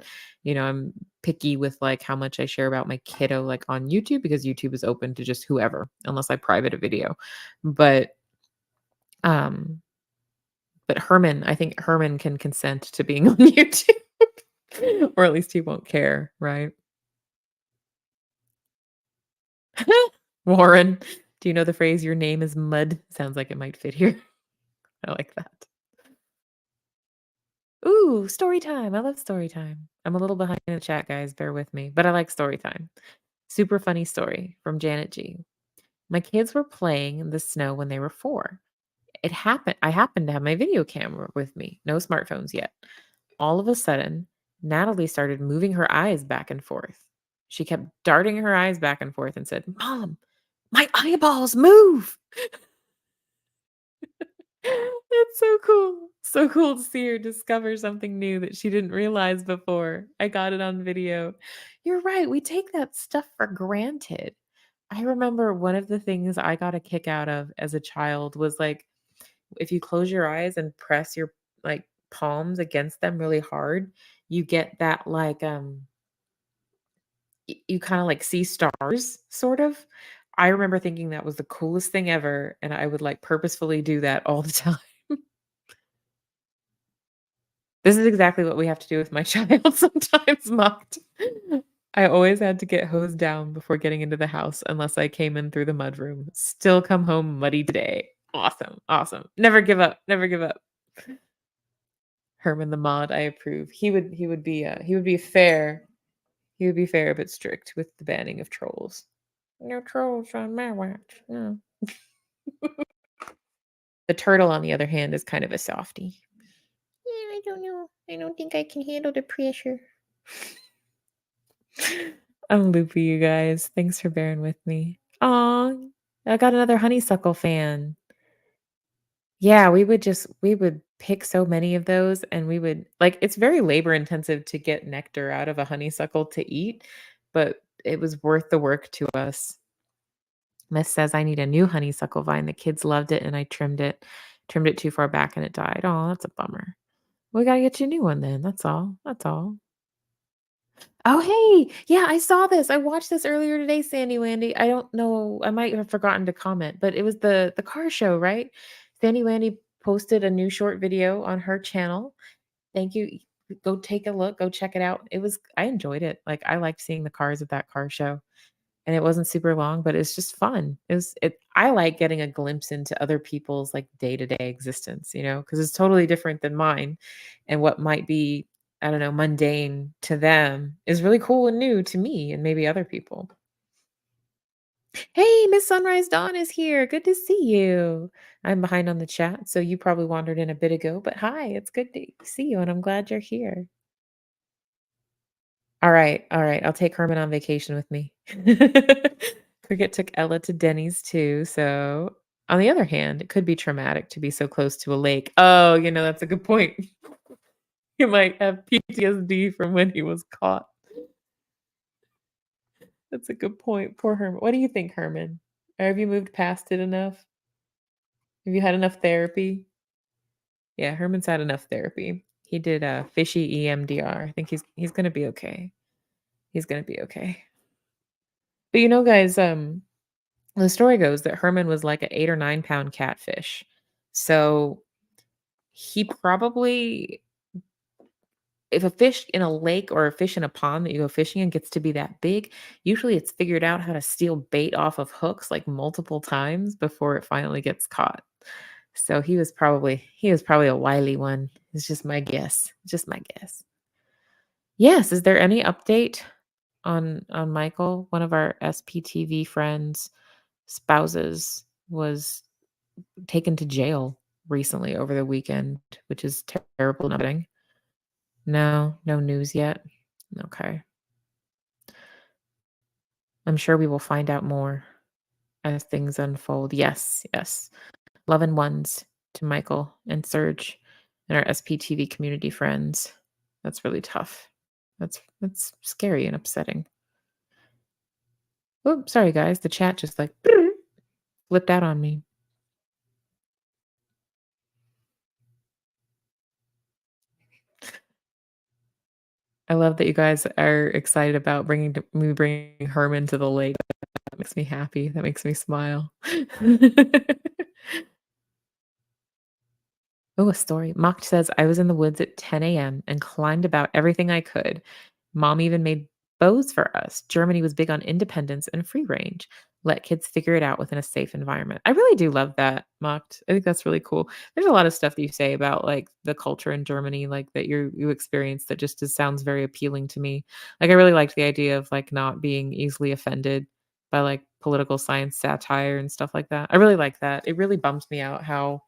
I'm picky with, like, how much I share about my kiddo, like, on YouTube because YouTube is open to just whoever, unless I private a video. But, um but Herman I think Herman can consent to being on YouTube, or at least he won't care, right? Warren, do you know the phrase, "Your name is mud"? Sounds like it might fit here. I like that. Ooh, story time. I love story time. I'm a little behind in the chat, guys. Bear with me, but I like story time. Super funny story from Janet G. My kids were playing in the snow when they were 4. I happened to have my video camera with me. No smartphones yet. All of a sudden, Natalie started moving her eyes back and forth. She kept darting her eyes back and forth and said, "Mom, my eyeballs move." It's so cool. So cool to see her discover something new that she didn't realize before. I got it on video. You're right, we take that stuff for granted. I remember one of the things I got a kick out of as a child was, like, if you close your eyes and press your, like, palms against them really hard, you get that, like, you kinda, like, see stars, sort of. I remember thinking that was the coolest thing ever, and I would, like, purposefully do that all the time. This is exactly what we have to do with my child sometimes mocked. I always had to get hosed down before getting into the house unless I came in through the mudroom. Still come home muddy today. Awesome, awesome. Never give up, never give up. Herman the mod, I approve. He would be fair. He would be fair but strict with the banning of trolls. No trolls on my watch. No. The turtle, on the other hand, is kind of a softie. Yeah, I don't know. I don't think I can handle the pressure. I'm loopy, you guys. Thanks for bearing with me. Aw, I got another honeysuckle fan. Yeah, we would pick so many of those and we would like it's very labor intensive to get nectar out of a honeysuckle to eat, but it was worth the work to us. Miss says I need a new honeysuckle vine. The kids loved it and I trimmed it. Trimmed it too far back and it died. Oh, that's a bummer. We gotta get you a new one then. That's all. That's all. Oh, hey, yeah, I saw this. I watched this earlier today, Sandy Wandy. I don't know, I might have forgotten to comment, but it was the car show, right? Sandy Wandy posted a new short video on her channel. Thank you. Go take a look, go check it out. I enjoyed it. Like, I liked seeing the cars at that car show. And it wasn't super long, but it's just fun. I like getting a glimpse into other people's, like, day-to-day existence, because it's totally different than mine, and what might be, I don't know, mundane to them is really cool and new to me and maybe other people. "Hey, Miss Sunrise Dawn is here. Good to see you." I'm behind on the chat, so you probably wandered in a bit ago, but hi, it's good to see you, and I'm glad you're here. All right, I'll take Herman on vacation with me. Cricket took Ella to Denny's too, so on the other hand, it could be traumatic to be so close to a lake. Oh, that's a good point. He might have PTSD from when he was caught. That's a good point. Poor Herman. What do you think, Herman? Or have you moved past it enough? Have you had enough therapy? Yeah, Herman's had enough therapy. He did a fishy EMDR. I think he's gonna be okay. He's gonna be okay. But guys, the story goes that Herman was like a 8 or 9 pound catfish. So he probably, if a fish in a lake or a fish in a pond that you go fishing in gets to be that big, usually it's figured out how to steal bait off of hooks like multiple times before it finally gets caught. So he was probably a wily one. It's just my guess. Just my guess. Yes, is there any update on Michael? One of our SPTV friends' spouses was taken to jail recently over the weekend, which is terrible and upsetting. No, no news yet. Okay. I'm sure we will find out more as things unfold. Yes, yes. Love and ones to Michael and Serge and our SPTV community friends. That's really tough. That's scary and upsetting. Oh, sorry guys. The chat just like flipped out on me. I love that you guys are excited about bringing Herman to the lake. That makes me happy. That makes me smile. Oh, a story. Mocked says, I was in the woods at 10 a.m. and climbed about everything I could. Mom even made bows for us. Germany was big on independence and free range. Let kids figure it out within a safe environment. I really do love that, Mocked. I think that's really cool. There's a lot of stuff that you say about like the culture in Germany, like that you experience that sounds very appealing to me. Like I really liked the idea of like not being easily offended by like political science satire and stuff like that. I really like that. It really bums me out how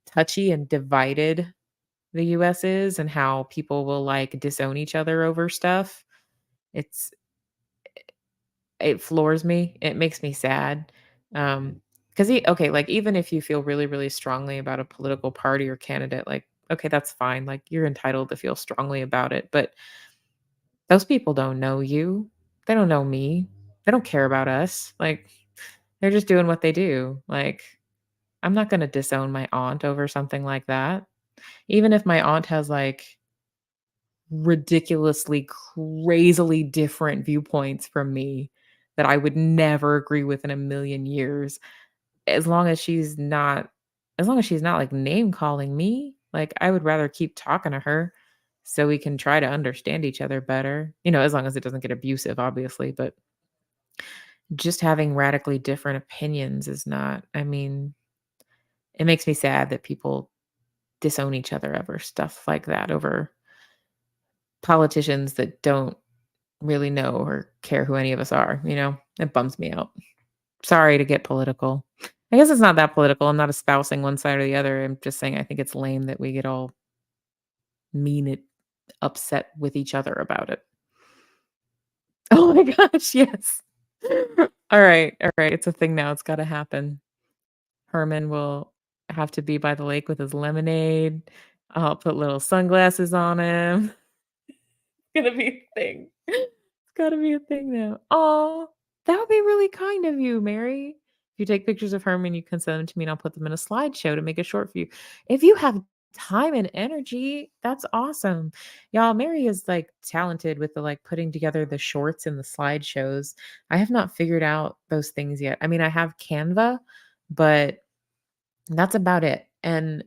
touchy and divided the US is and how people will, like, disown each other over stuff. It's it floors me. It makes me sad. Because okay, like, even if you feel really, really strongly about a political party or candidate, like, okay, that's fine. Like, you're entitled to feel strongly about it, but those people don't know you. They don't know me. They don't care about us. Like, they're just doing what they do. Like, I'm not gonna disown my aunt over something like that. Even if my aunt has, like, ridiculously, crazily different viewpoints from me that I would never agree with in a million years, as long as she's not, like, name calling me, like, I would rather keep talking to her so we can try to understand each other better, as long as it doesn't get abusive, obviously, but just having radically different opinions is not, I mean, it makes me sad that people disown each other over stuff like that, over politicians that don't really know or care who any of us are, you know? It bums me out. Sorry to get political. I guess it's not that political. I'm not espousing one side or the other. I'm just saying I think it's lame that we get all mean it upset with each other about it. Oh my gosh, yes. All right. It's a thing now. It's gotta happen. Herman will have to be by the lake with his lemonade. I'll put little sunglasses on him. Gonna be a thing. It's gotta be a thing now. Oh, that would be really kind of you, Mary. If you take pictures of Herman, you can send them to me and I'll put them in a slideshow to make it short for you. If you have time and energy. That's awesome. Y'all, Mary is like talented with the like putting together the shorts and the slideshows. I have not figured out those things yet. I mean, I have Canva, but that's about it. And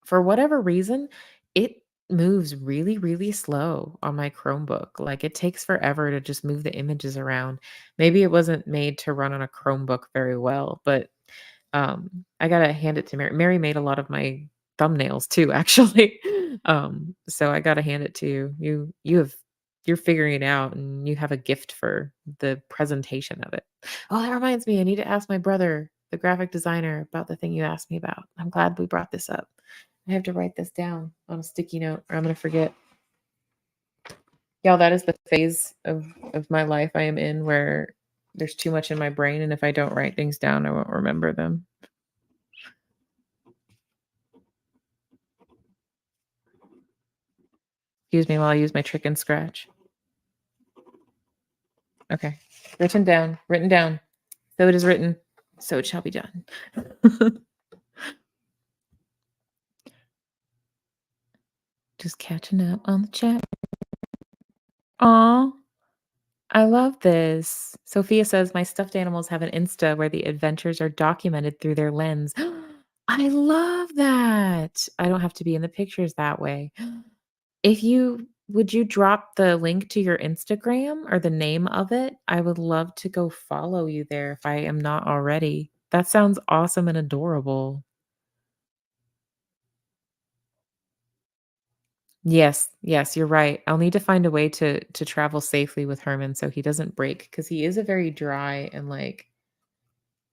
for whatever reason, it moves really, really slow on my Chromebook. Like it takes forever to just move the images around. Maybe it wasn't made to run on a Chromebook very well, but I gotta hand it to Mary. Mary made a lot of my thumbnails too, actually. So I gotta hand it to you. You're figuring it out and you have a gift for the presentation of it. Oh, that reminds me, I need to ask my brother, the graphic designer, about the thing you asked me about. I'm glad we brought this up. I have to write this down on a sticky note or I'm gonna forget. Y'all, that is the phase of my life I am in where there's too much in my brain, and if I don't write things down, I won't remember them. Excuse me while I use my chicken scratch. Okay. Written down. So it is written, so it shall be done. Just catching up on the chat. Aw, I love this. Sophia says, my stuffed animals have an Insta where the adventures are documented through their lens. I love that. I don't have to be in the pictures that way. If you would you drop the link to your Instagram or the name of it? I would love to go follow you there if I am not already. That sounds awesome and adorable. Yes, yes, you're right. I'll need to find a way to travel safely with Herman so he doesn't break because he is a very dry and like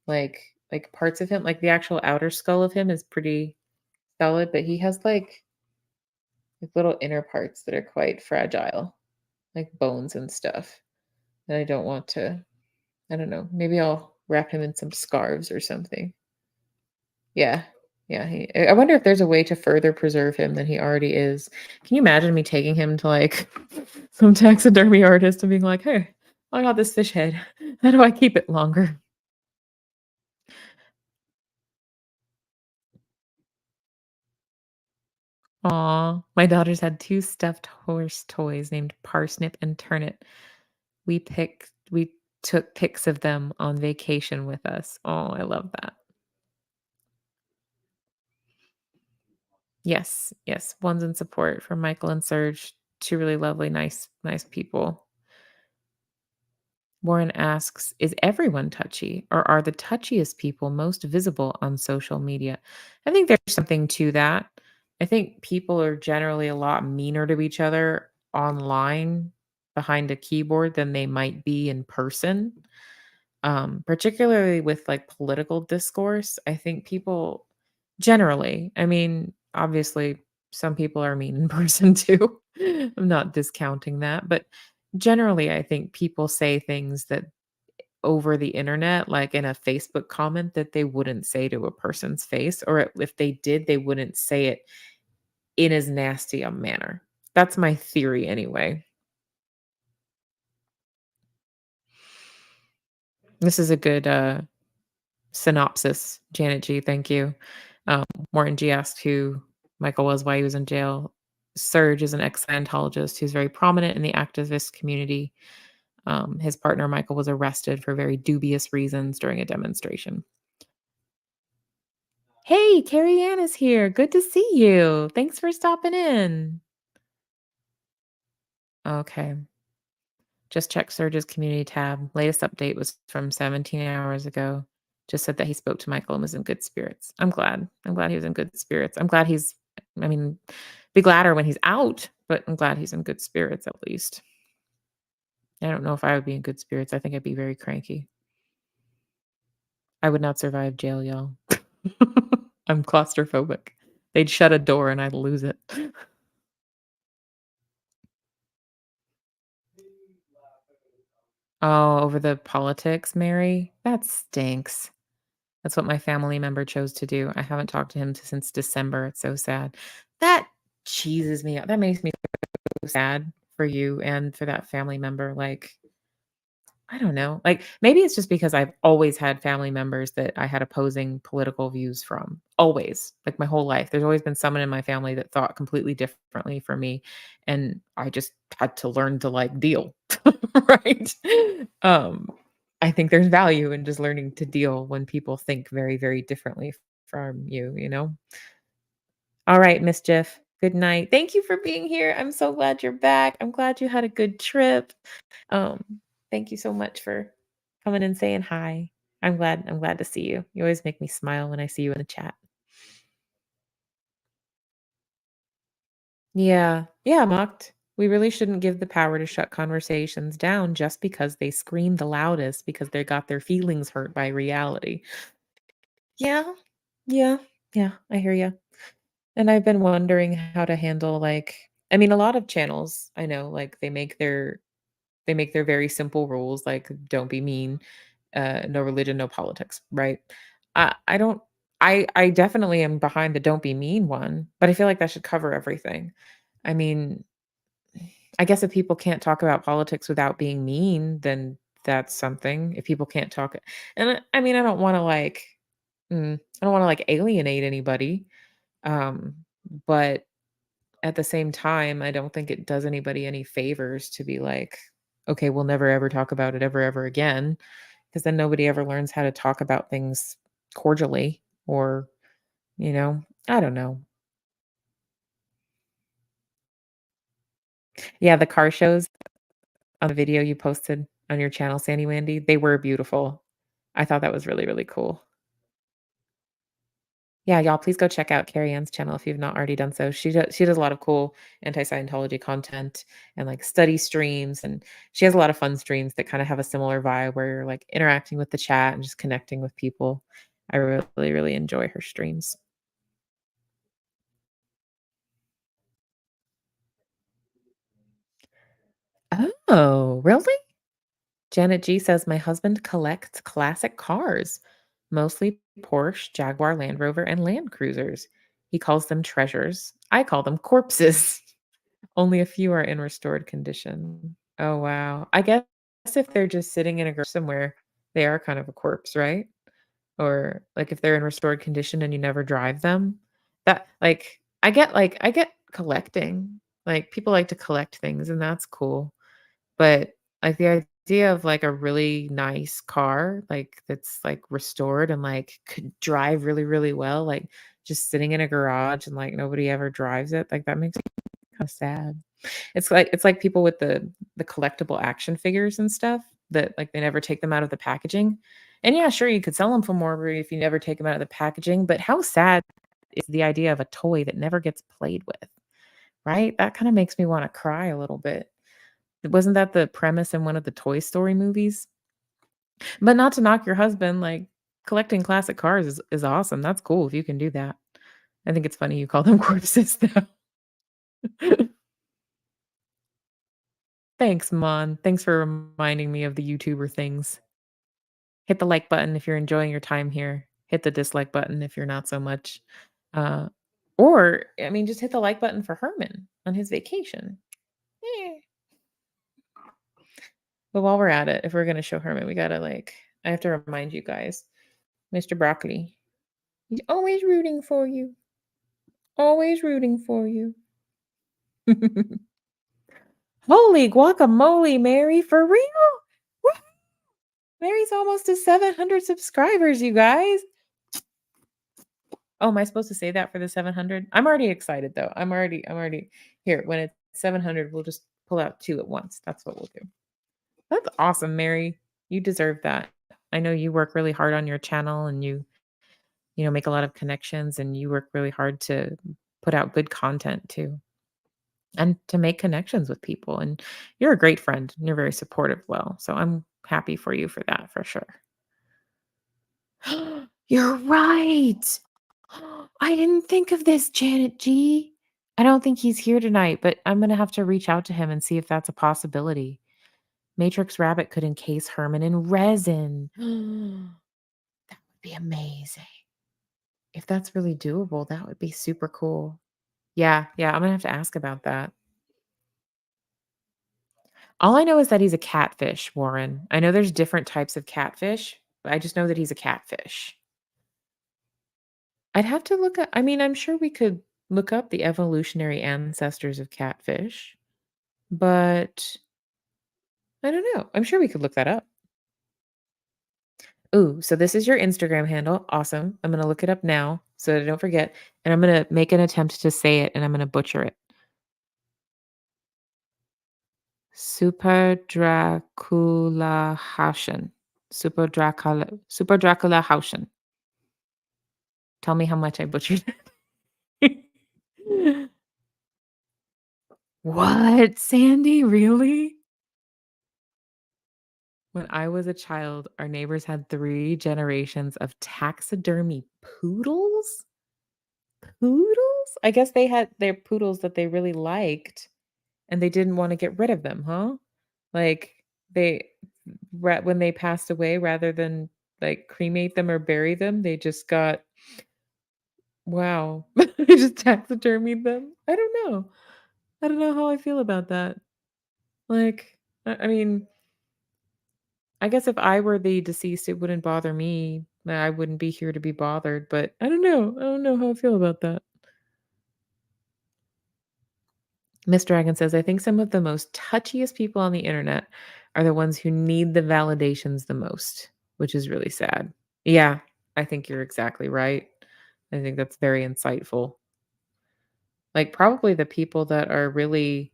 like parts of him, like the actual outer skull of him is pretty solid, but he has like little inner parts that are quite fragile, like bones and stuff. And I don't want to, I don't know, maybe I'll wrap him in some scarves or something. Yeah. Yeah, I wonder if there's a way to further preserve him than he already is. Can you imagine me taking him to, like, some taxidermy artist and being like, "Hey, I got this fish head. How do I keep it longer?" Aw, my daughters had 2 stuffed horse toys named Parsnip and Turnip. We took pics of them on vacation with us. Oh, I love that. Yes, yes, one's in support from Michael and Serge, 2 really lovely, nice people. Warren asks, is everyone touchy or are the touchiest people most visible on social media? I think there's something to that. I think people are generally a lot meaner to each other online behind a keyboard than they might be in person. Particularly with like political discourse. I think people generally, I mean, obviously, some people are mean in person too. I'm not discounting that, but generally, I think people say things that over the internet, like in a Facebook comment, that they wouldn't say to a person's face, or if they did, they wouldn't say it in as nasty a manner. That's my theory anyway. This is a good synopsis, Janet G. Thank you. Um, Morton G asked who Michael was, why he was in jail. Serge is an ex Scientologist who's very prominent in the activist community. His partner, Michael, was arrested for very dubious reasons during a demonstration. Hey, Carrie Ann is here. Good to see you. Thanks for stopping in. Okay. Just check Serge's community tab. Latest update was from 17 hours ago. Just said that he spoke to Michael and was in good spirits. I'm glad. I'm glad he was in good spirits. I'm glad I mean, be gladder when he's out, but I'm glad he's in good spirits at least. I don't know if I would be in good spirits. I think I'd be very cranky. I would not survive jail, y'all. I'm claustrophobic. They'd shut a door and I'd lose it. Oh, over the politics, Mary? That stinks. That's what my family member chose to do. I haven't talked to him since December. It's so sad. That cheeses me out. That makes me so sad for you and for that family member. Like, I don't know. Like, maybe it's just because I've always had family members that I had opposing political views from. Always. Like my whole life. There's always been someone in my family that thought completely differently from me. And I just had to learn to like deal. Right. Um, I think there's value in just learning to deal when people think very, very differently from you, you know? All right, Mischief. Good night. Thank you for being here. I'm so glad you're back. I'm glad you had a good trip. Um, Thank you so much for coming and saying hi. I'm glad to see you. You always make me smile when I see you in the chat. Yeah. Yeah, mocked. We really shouldn't give the power to shut conversations down just because they scream the loudest because they got their feelings hurt by reality. Yeah. Yeah. Yeah, I hear you. And I've been wondering how to handle like I mean a lot of channels I know like they make their very simple rules like don't be mean, no religion, no politics, right? I don't I definitely am behind the don't be mean one, but I feel like that should cover everything. I mean, I guess if people can't talk about politics without being mean, then that's something. If people can't talk and I mean, I don't want to like I don't want to like alienate anybody. Um, but at the same time, I don't think it does anybody any favors to be like, okay, we'll never ever talk about it ever again. Because then nobody ever learns how to talk about things cordially or, I don't know. Yeah, the car shows on the video you posted on your channel, Sandy Wandy, they were beautiful. I thought that was really, really cool. Yeah, y'all, please go check out Carrie Ann's channel if you've not already done so. She does a lot of cool anti-Scientology content and like study streams, and she has a lot of fun streams that kind of have a similar vibe where you're like interacting with the chat and just connecting with people. I really, really enjoy her streams. Oh, really? Janet G says my husband collects classic cars, mostly Porsche, Jaguar, Land Rover, and Land Cruisers. He calls them treasures. I call them corpses. Only a few are in restored condition. Oh, wow. I guess if they're just sitting in a garage somewhere, they are kind of a corpse, right? Or, like, if they're in restored condition and you never drive them, that I get collecting. Like, people like to collect things, and that's cool. But, like, the idea of, like, a really nice car, like, that's, like, restored and, like, could drive really, really well, like, just sitting in a garage and, like, nobody ever drives it, like, that makes me kinda sad. It's like people with the collectible action figures and stuff that, like, they never take them out of the packaging. And yeah, sure, you could sell them for more if you never take them out of the packaging, but how sad is the idea of a toy that never gets played with, right? That kinda makes me wanna cry a little bit. Wasn't that the premise in one of the Toy Story movies? But not to knock your husband, like, collecting classic cars is awesome, that's cool if you can do that. I think it's funny you call them corpses, though. Thanks, Mon. Thanks for reminding me of the YouTuber things. Hit the like button if you're enjoying your time here. Hit the dislike button if you're not so much. Uh, or, I mean, just hit the like button for Herman on his vacation. Eh. But while we're at it, if we're gonna show Herman, we gotta like I have to remind you guys, Mr. Broccoli, he's always rooting for you. Always rooting for you. Holy guacamole, Mary, for real? Woo! Mary's almost to 700 subscribers, you guys. Oh, am I supposed to say that for the 700? I'm already excited though. I'm already here. When it's 700, we'll just pull out 2 at once. That's what we'll do. That's awesome, Mary. You deserve that. I know you work really hard on your channel and you make a lot of connections and you work really hard to put out good content too and to make connections with people. And you're a great friend and you're very supportive. Well, so I'm happy for you for that for sure. You're right. I didn't think of this, Janet G. I don't think he's here tonight, but I'm going to have to reach out to him and see if that's a possibility. Matrix Rabbit could encase Herman in resin. That would be amazing. If that's really doable, that would be super cool. Yeah, yeah, I'm gonna have to ask about that. All I know is that he's a catfish, Warren. I know there's different types of catfish, but I just know that he's a catfish. I'd have to look up I mean, I'm sure we could look up the evolutionary ancestors of catfish, but I don't know. I'm sure we could look that up. Ooh, so this is your Instagram handle. Awesome. I'm gonna look it up now so that I don't forget, and I'm gonna make an attempt to say it, and I'm gonna butcher it. Super Dracula Hausen. Super Dracula Hausen. Tell me how much I butchered it. What, Sandy? Really? When I was a child, our neighbors had 3 generations of taxidermy poodles? Poodles? I guess they had their poodles that they really liked, and they didn't wanna get rid of them, huh? Like, they when they passed away, rather than, like, cremate them or bury them, they just got wow. They just taxidermied them? I don't know. I don't know how I feel about that. Like, I mean, I guess if I were the deceased, it wouldn't bother me. I wouldn't be here to be bothered, but I don't know. I don't know how I feel about that. Miss Dragon says, I think some of the most touchiest people on the internet are the ones who need the validations the most, which is really sad. Yeah, I think you're exactly right. I think that's very insightful. Like, probably the people that are really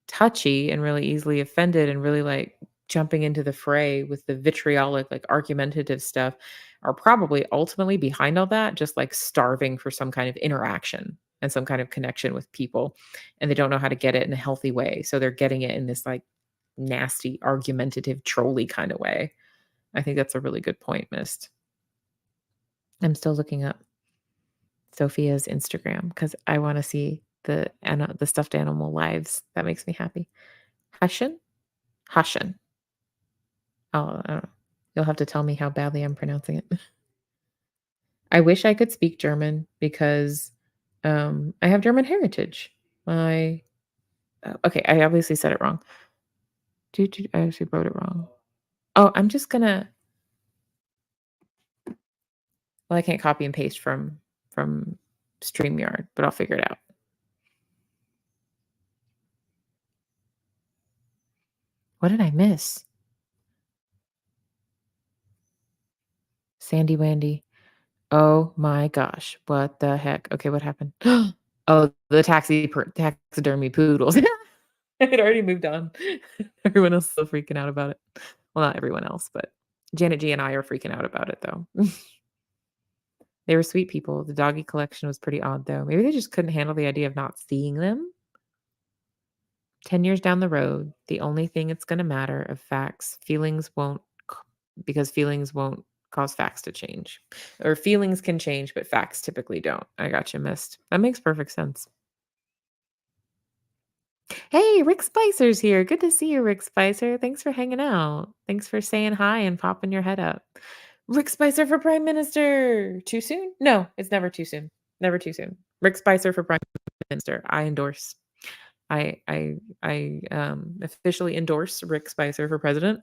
touchy and really easily offended and really like jumping into the fray with the vitriolic, like argumentative stuff are probably ultimately behind all that, just like starving for some kind of interaction and some kind of connection with people. And they don't know how to get it in a healthy way. So they're getting it in this like nasty, argumentative, trolly kind of way. I think that's a really good point, Mist. I'm still looking up Sophia's Instagram because I want to see the stuffed animal lives. That makes me happy. Hushin? Hushin. Oh, I don't know. You'll have to tell me how badly I'm pronouncing it. I wish I could speak German because, I have German heritage. My okay, I obviously said it wrong. I actually wrote it wrong. Oh, I'm just gonna well, I can't copy and paste from StreamYard, but I'll figure it out. What did I miss? Sandy Wandy. Oh my gosh, what the heck? Okay, what happened? Oh, the taxidermy poodles. I had already moved on. Everyone else is still freaking out about it. Well, not everyone else, but Janet G and I are freaking out about it, though. They were sweet people. The doggy collection was pretty odd, though. Maybe they just couldn't handle the idea of not seeing them. 10 years down the road, the only thing it's gonna matter of facts, feelings won't c because feelings won't cause facts to change. Or feelings can change, but facts typically don't. I got you, missed. That makes perfect sense. Hey, Rick Spicer's here. Good to see you, Rick Spicer. Thanks for hanging out. Thanks for saying hi and popping your head up. Rick Spicer for Prime Minister. Too soon? No, it's never too soon. Never too soon. Rick Spicer for Prime Minister. I endorse. I officially endorse Rick Spicer for president.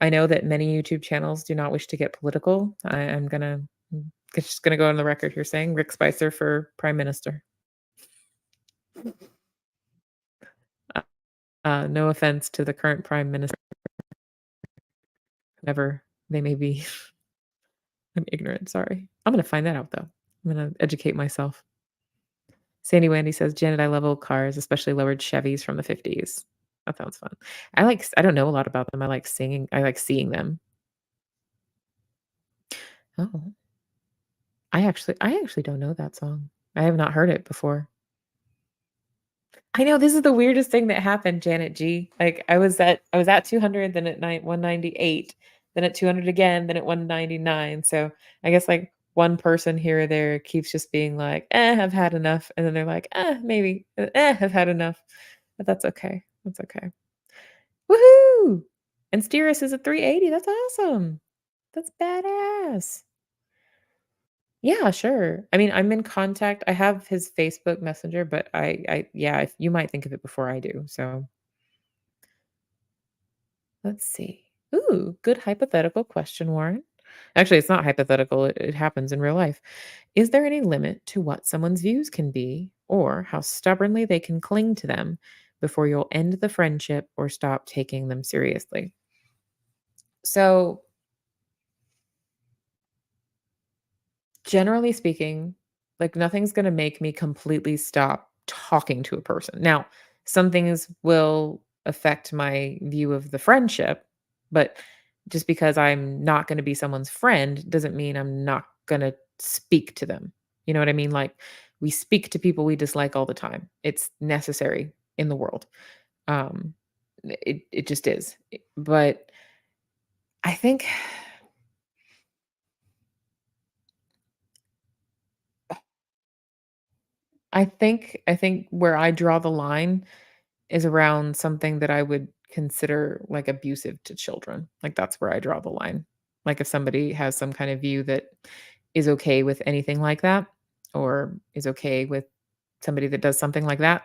I know that many YouTube channels do not wish to get political. I'm gonna just gonna go on the record here saying Rick Spicer for Prime Minister. No offense to the current Prime Minister, whoever they may be. I'm ignorant. Sorry. I'm gonna find that out though. I'm gonna educate myself. Sandy Wendy says, Janet, I love old cars, especially lowered Chevys from the 50s. That sounds fun. I don't know a lot about them. I like seeing them. Oh, I actually don't know that song. I have not heard it before. I know this is the weirdest thing that happened, Janet G. Like I was at 200, then at 198, then at 200 again, then at 199. So I guess like one person here or there keeps just being like, I've had enough. And then they're like, maybe, I've had enough. But that's okay. That's okay. Woohoo! And Steeris is at 380. That's awesome. That's badass. Yeah, sure. I mean, I'm in contact. I have his Facebook Messenger, but yeah, if you might think of it before I do. So Let's see. Ooh, good hypothetical question, Warren. Actually, it's not hypothetical, it happens in real life. Is there any limit to what someone's views can be or how stubbornly they can cling to them before you'll end the friendship or stop taking them seriously? So, generally speaking, like nothing's going to make me completely stop talking to a person. Now, some things will affect my view of the friendship, but just because I'm not going to be someone's friend doesn't mean I'm not going to speak to them. You know what I mean? Like we speak to people we dislike all the time. It's necessary in the world. Um it just is. But I think I think where I draw the line is around something that I would consider, like, abusive to children. Like, that's where I draw the line. Like, if somebody has some kind of view that is okay with anything like that or is okay with somebody that does something like that,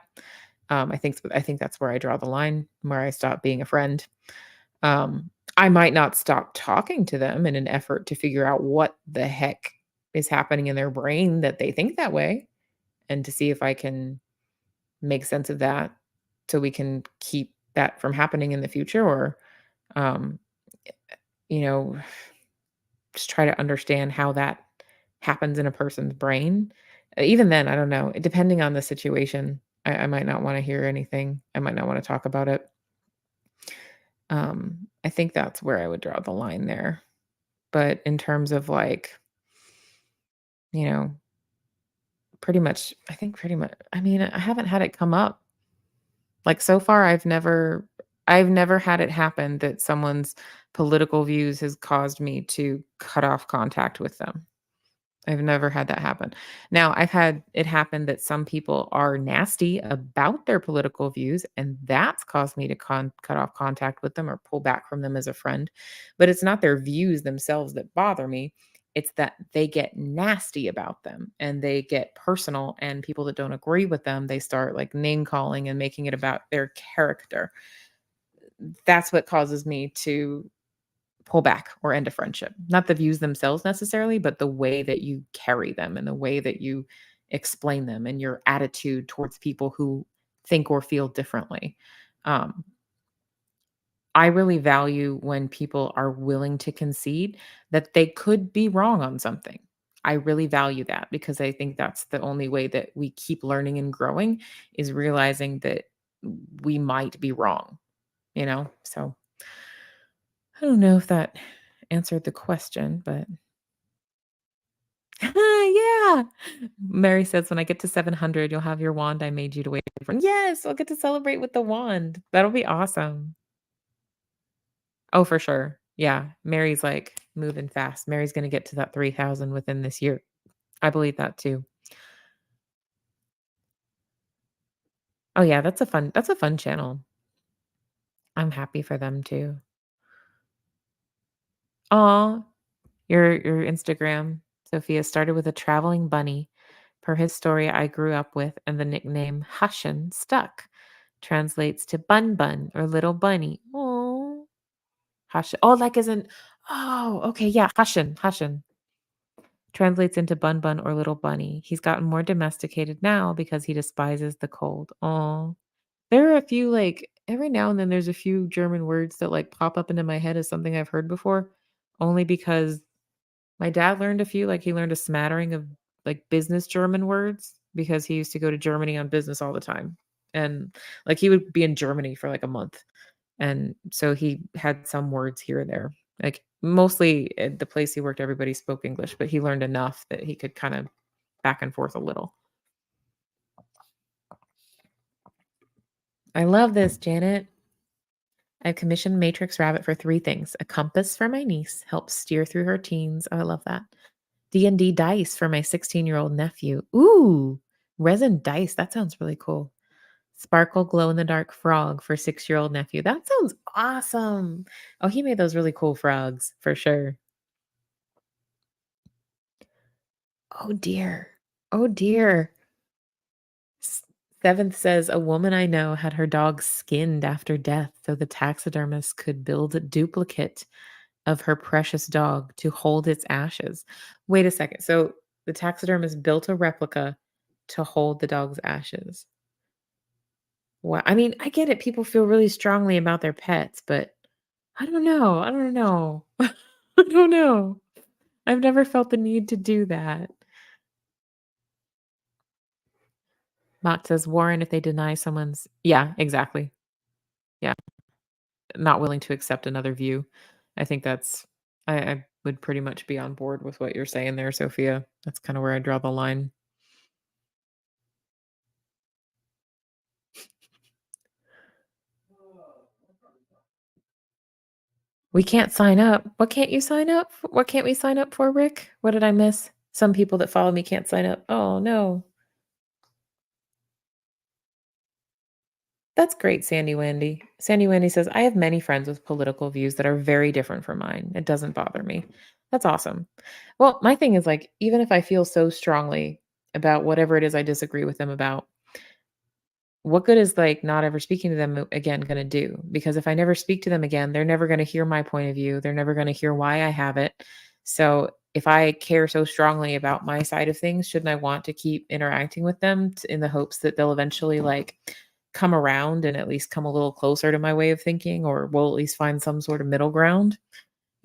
I think that's where I draw the line, where I stop being a friend. I might not stop talking to them in an effort to figure out what the heck is happening in their brain that they think that way and to see if I can make sense of that so we can keep that from happening in the future or um you know just try to understand how that happens in a person's brain. Even then I don't know, depending on the situation, I might not want to hear anything, I might not want to talk about it. I think that's where I would draw the line there. But in terms of like, you know, pretty much, I mean, I haven't had it come up. Like, so far, I've never had it happen that someone's political views has caused me to cut off contact with them. I've never had that happen. Now, I've had it happen that some people are nasty about their political views, and that's caused me to cut off contact with them or pull back from them as a friend. But it's not their views themselves that bother me. It's that they get nasty about them and they get personal, and people that don't agree with them, they start like name calling and making it about their character. That's what causes me to pull back or end a friendship. Not the views themselves necessarily, but the way that you carry them and the way that you explain them and your attitude towards people who think or feel differently. Um, I really value when people are willing to concede that they could be wrong on something. I really value that because I think that's the only way that we keep learning and growing is realizing that we might be wrong, you know? So I don't know if that answered the question, but yeah. Mary says, "When I get to 700, you'll have your wand I made you to wait for." Yes, I'll get to celebrate with the wand. That'll be awesome. Oh, for sure. Yeah, Mary's, like, moving fast. Mary's gonna get to that 3,000 within this year. I believe that too. Oh, yeah, that's a fun channel. I'm happy for them too. Aw, your Instagram, Sophia, started with a traveling bunny. Per his story, I grew up with, and the nickname Hushin stuck. Translates to bun bun or little bunny. Oh, Hush. Oh, like as in, oh, okay, yeah, Hushin, Hushin. Translates into bun bun or little bunny. He's gotten more domesticated now because he despises the cold. Oh, there are a few like every now and then there's a few German words that like pop up into my head as something I've heard before, only because my dad learned a few, like, he learned a smattering of, like, business German words because he used to go to Germany on business all the time, and, like, he would be in Germany for, like, a month, and so he had some words here and there. Like, mostly at the place he worked, everybody spoke English, but he learned enough that he could kind of back and forth a little. I love this, Janet. I commissioned Matrix Rabbit for 3 things: a compass for my niece, helps steer through her teens. Oh, I love that. D&D dice for my 16-year-old nephew. Ooh, resin dice. That sounds really cool. Sparkle glow in the dark frog for 6-year-old nephew. That sounds awesome. Oh, he made those really cool frogs for sure. Oh dear. Oh dear. Seventh says a woman I know had her dog skinned after death so the taxidermist could build a duplicate of her precious dog to hold its ashes. Wait a second. So the taxidermist built a replica to hold the dog's ashes. Wow. I mean, I get it. People feel really strongly about their pets, but I don't know. I don't know. I don't know. I've never felt the need to do that. Mott says, Warren, if they deny someone's. Yeah, exactly. Yeah. Not willing to accept another view. I think I would pretty much be on board with what you're saying there, Sophia. That's kind of where I draw the line. We can't sign up. What can't you sign up for? What can't we sign up for, Rick? What did I miss? Some people that follow me can't sign up. Oh, no. That's great, Sandy Wendy. Sandy Wendy says, I have many friends with political views that are very different from mine. It doesn't bother me. That's awesome. Well, my thing is like, even if I feel so strongly about whatever it is I disagree with them about, what good is like not ever speaking to them again going to do? Because if I never speak to them again, they're never going to hear my point of view. They're never going to hear why I have it. So if I care so strongly about my side of things, shouldn't I want to keep interacting with them in the hopes that they'll eventually like come around and at least come a little closer to my way of thinking, or we'll at least find some sort of middle ground?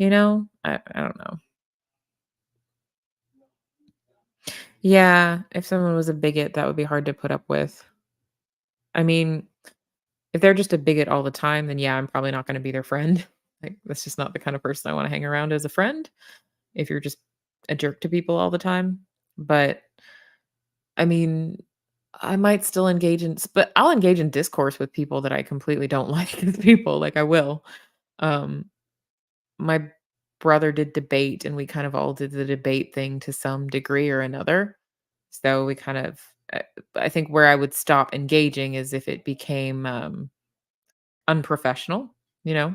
I don't know. Yeah, if someone was a bigot, that would be hard to put up with. I mean, if they're just a bigot all the time, then yeah, I'm probably not gonna be their friend. Like, that's just not the kind of person I wanna hang around as a friend, if you're just a jerk to people all the time. But, I mean, I might still engage in but I'll engage in discourse with people that I completely don't like as people, like, I will. Um, my brother did debate, and we kind of all did the debate thing to some degree or another. So we kind of I think where I would stop engaging is if it became, unprofessional,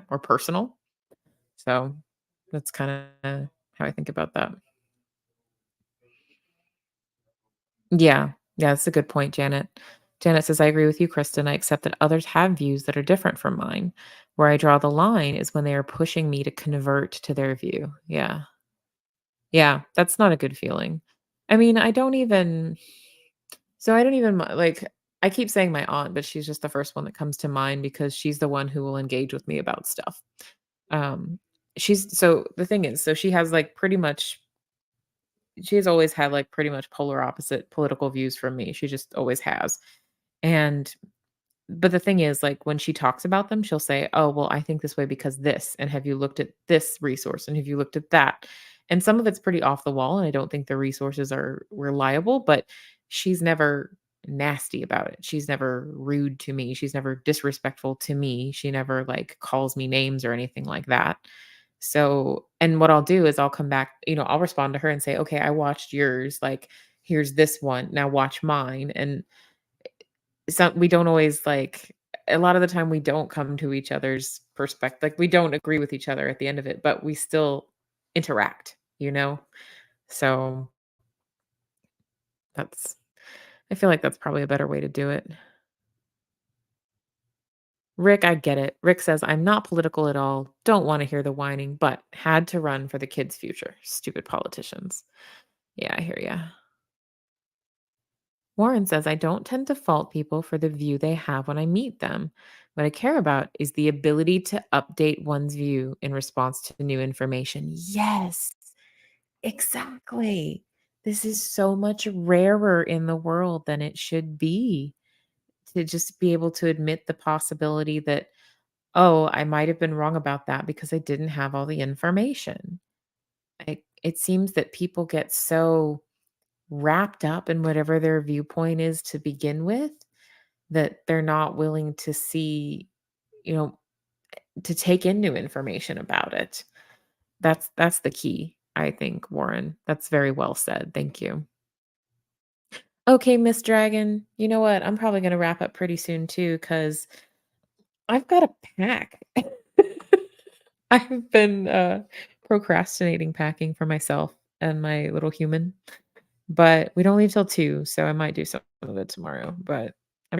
or personal. So that's kinda how I think about that. Yeah. Yeah, that's a good point, Janet. Janet says, "I agree with you, Kristen. I accept that others have views that are different from mine. Where I draw the line is when they are pushing me to convert to their view." Yeah. Yeah, that's not a good feeling. I mean, I don't even mi like, I keep saying my aunt, but she's just the first one that comes to mind because she's the one who will engage with me about stuff. Um, the thing is, so she has, like, pretty much she's always had, like, pretty much polar opposite political views from me. She just always has. And but the thing is, like, when she talks about them, she'll say, "Oh, well, I think this way because this, and have you looked at this resource, and have you looked at that?" And some of it's pretty off the wall, and I don't think the resources are reliable, but she's never nasty about it. She's never rude to me. She's never disrespectful to me. She never, like, calls me names or anything like that. So and what I'll do is I'll come back, I'll respond to her and say, "Okay, I watched yours, like, here's this one, now watch mine," and we don't always, like a lot of the time, we don't come to each other's perspective. Like, we don't agree with each other at the end of it, but we still interact, you know? So, that's I feel like that's probably a better way to do it. Rick, I get it. Rick says, "I'm not political at all, don't wanna hear the whining, but had to run for the kids' future. Stupid politicians." Yeah, I hear ya. Warren says, I don't tend to fault people for the view they have when I meet them. What I care about is the ability to update one's view in response to new information. Yes, exactly. This is so much rarer in the world than it should be to just be able to admit the possibility that, oh, I might have been wrong about that because I didn't have all the information. It seems that people get so wrapped up in whatever their viewpoint is to begin with, that they're not willing to see, you know, to take in new information about it. That's the key, I think, Warren. That's very well said. Thank you. Okay, Miss Dragon. You know what? I'm probably gonna wrap up pretty soon too, because I've got to pack. I've been procrastinating packing for myself and my little human. But we don't leave till 2, so I might do some of it tomorrow, but I'm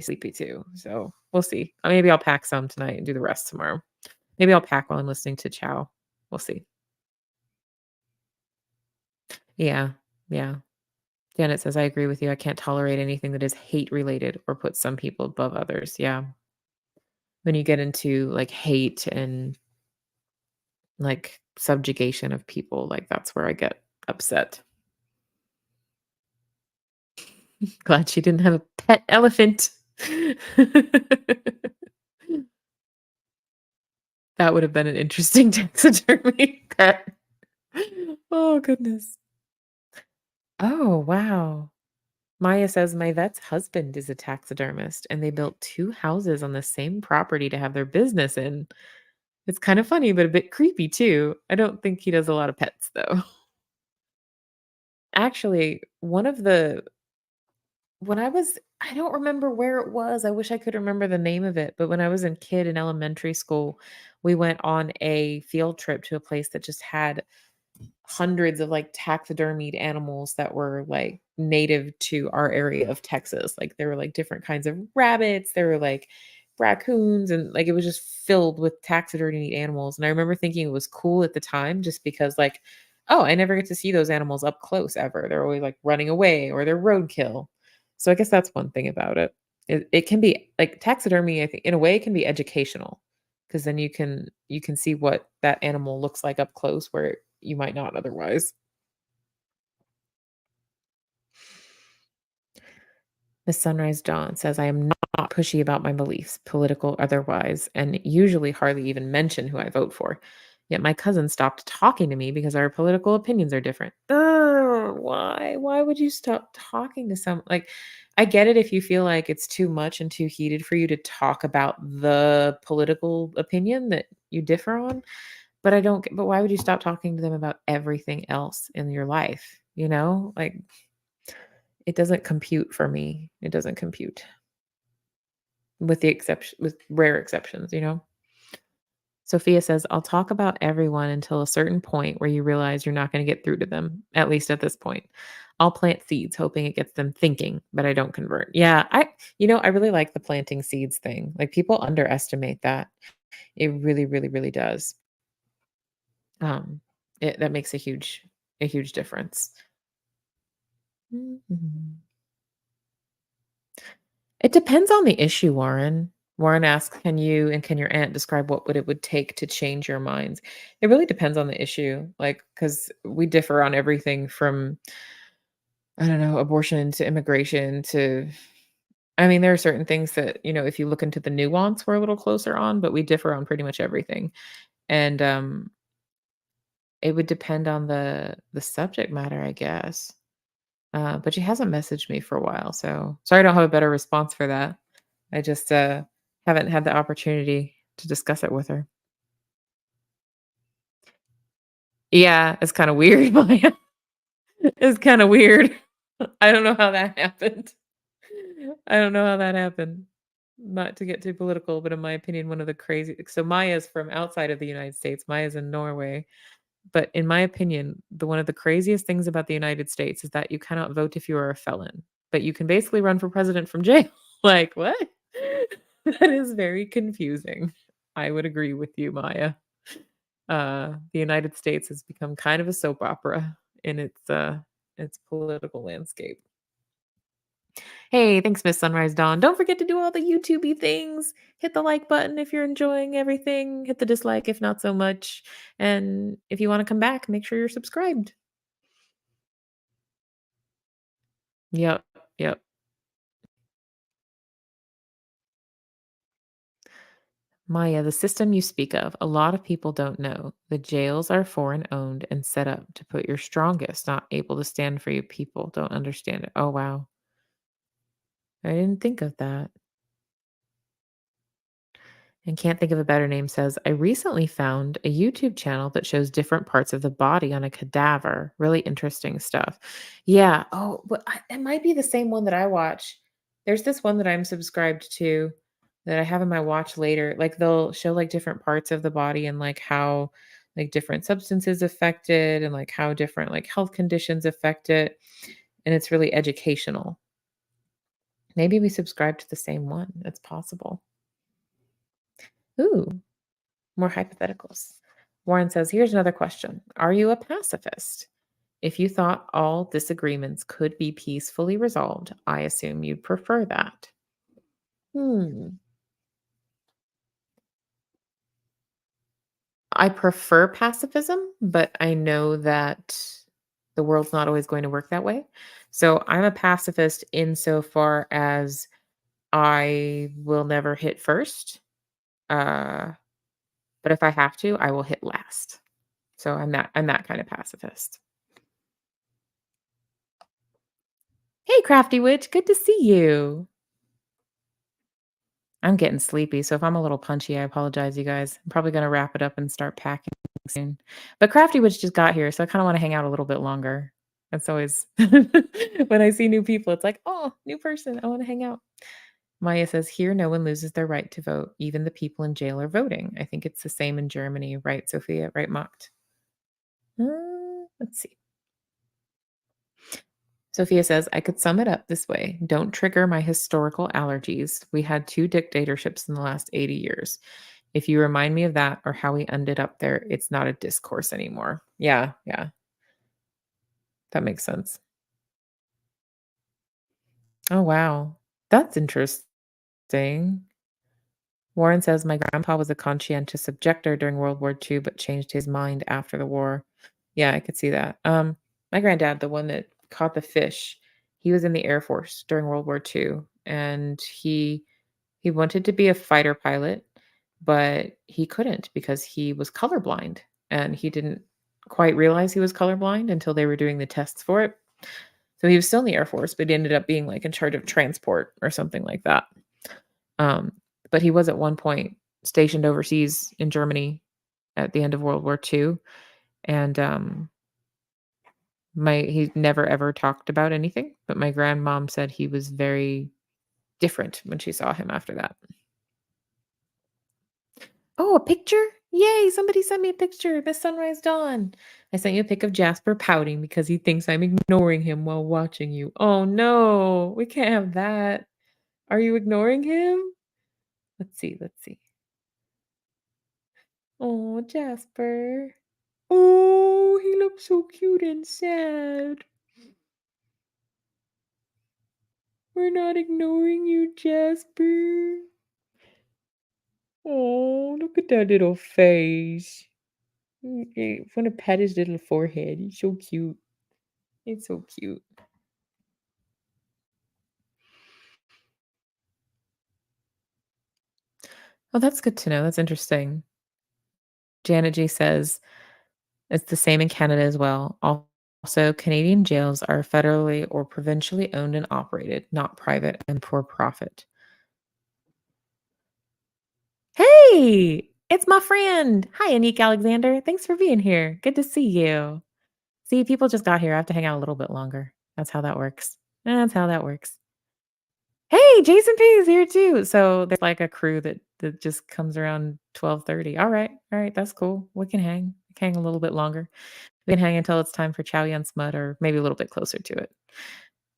sleepy too. So we'll see. Maybe I'll pack some tonight and do the rest tomorrow. Maybe I'll pack while I'm listening to Chow. We'll see. Yeah. Yeah. Janet says, I agree with you. I can't tolerate anything that is hate related or puts some people above others. Yeah. When you get into like hate and like subjugation of people, like that's where I get upset. Glad she didn't have a pet elephant. That would have been an interesting taxidermy pet. Oh, goodness. Oh, wow. Maya says, my vet's husband is a taxidermist, and they built 2 houses on the same property to have their business in. It's kind of funny, but a bit creepy too. I don't think he does a lot of pets, though. Actually, one of the when I don't remember where it was. I wish I could remember the name of it, but when I was a kid in elementary school, we went on a field trip to a place that just had hundreds of like taxidermied animals that were like native to our area of Texas. Like there were like different kinds of rabbits, there were like raccoons, and like it was just filled with taxidermied animals. And I remember thinking it was cool at the time just because like, oh, I never get to see those animals up close ever. They're always like running away or they're roadkill. So I guess that's one thing about it. It can be like taxidermy, I think in a way it can be educational because then you can see what that animal looks like up close where you might not otherwise. Miss Sunrise Dawn says, I am not pushy about my beliefs, political otherwise, and usually hardly even mention who I vote for. Yet my cousin stopped talking to me because our political opinions are different. Ugh, why? Why would you stop talking to someone? Like, I get it if you feel like it's too much and too heated for you to talk about the political opinion that you differ on. But I don't get, but why would you stop talking to them about everything else in your life? Like it doesn't compute for me. It doesn't compute with rare exceptions. Sophia says, I'll talk about everyone until a certain point where you realize you're not going to get through to them, at least at this point. I'll plant seeds hoping it gets them thinking, but I don't convert. Yeah, I really like the planting seeds thing. Like people underestimate that. It really, really, really does. Um, that makes a huge difference. Mhm. It depends on the issue, Warren. Warren asks, can your aunt describe what would it would take to change your minds? It really depends on the issue, like, because we differ on everything from, I don't know, abortion to immigration to, I mean, there are certain things that, if you look into the nuance, we're a little closer on, but we differ on pretty much everything. And it would depend on the subject matter, I guess. But she hasn't messaged me for a while, so sorry I don't have a better response for that. I just, haven't had the opportunity to discuss it with her. Yeah, it's kinda weird, Maya. It's kinda weird. I don't know how that happened. I don't know how that happened. Not to get too political, but in my opinion, one of the crazy so Maya's from outside of the United States, Maya's in Norway, but in my opinion, the one of the craziest things about the United States is that you cannot vote if you are a felon, but you can basically run for president from jail. Like, what? That is very confusing. I would agree with you, Maya. The United States has become kind of a soap opera in its political landscape. Hey, thanks, Miss Sunrise Dawn. Don't forget to do all the YouTubey things. Hit the like button if you're enjoying everything. Hit the dislike if not so much. And if you want to come back, make sure you're subscribed. Yep, yep. Maya, the system you speak of, a lot of people don't know. The jails are foreign owned and set up to put your strongest, not able to stand for you people. Don't understand it. Oh, wow. I didn't think of that. And can't think of a better name says, I recently found a YouTube channel that shows different parts of the body on a cadaver. Really interesting stuff. Yeah. Oh, but it might be the same one that I watch. There's this one that I'm subscribed to that I have in my watch later. Like they'll show like different parts of the body and like how like different substances affect it and like how different like health conditions affect it. And it's really educational. Maybe we subscribe to the same one. It's possible. Ooh, more hypotheticals. Warren says, here's another question. Are you a pacifist? If you thought all disagreements could be peacefully resolved, I assume you'd prefer that. Hmm. I prefer pacifism, but I know that the world's not always going to work that way. So I'm a pacifist insofar as I will never hit first. Uh, but if I have to, I will hit last. So I'm that kind of pacifist. Hey, Crafty Witch, good to see you. I'm getting sleepy, so if I'm a little punchy, I apologize, you guys. I'm probably gonna wrap it up and start packing soon. But Crafty Witch just got here, so I kind of want to hang out a little bit longer. That's always when I see new people, it's like, oh, new person, I want to hang out. Maya says, here no one loses their right to vote. Even the people in jail are voting. I think it's the same in Germany, right, Sophia? Right, Mocked? Let's see. Sophia says, I could sum it up this way. Don't trigger my historical allergies. We had two dictatorships in the last 80 years. If you remind me of that or how we ended up there, it's not a discourse anymore. Yeah, yeah, that makes sense. Oh, wow. That's interesting. Warren says, my grandpa was a conscientious objector during World War II, but changed his mind after the war. Yeah, I could see that. My granddad, the one that caught the fish, he was in the Air Force during World War II, and he wanted to be a fighter pilot, but he couldn't because he was colorblind, and he didn't quite realize he was colorblind until they were doing the tests for it. So he was still in the Air Force, but he ended up being like in charge of transport or something like that. Um, but he was at one point stationed overseas in Germany at the end of World War II, and my he never ever talked about anything, but my grandmom said he was very different when she saw him after that. Oh, a picture? Yay, somebody sent me a picture. Miss Sunrise Dawn. I sent you a pic of Jasper pouting because he thinks I'm ignoring him while watching you. Oh no, we can't have that. Are you ignoring him? Let's see, let's see. Oh, Jasper. Oh, he looks so cute and sad. We're not ignoring you, Jasper. Oh, look at that little face. I want to pet his little forehead. He's so cute. It's so cute. Oh, that's good to know. That's interesting. Janet G says it's the same in Canada as well. Also, Canadian jails are federally or provincially owned and operated, not private and for profit. Hey, it's my friend. Hi, Anik Alexander. Thanks for being here. Good to see you. See, people just got here. I have to hang out a little bit longer. That's how that works. That's how that works. Hey, Jason P is here too. So there's like a crew that just comes around 12:30. All right. All right, that's cool. We can hang. We can hang a little bit longer. We can hang until it's time for Chow Yun Smut or maybe a little bit closer to it.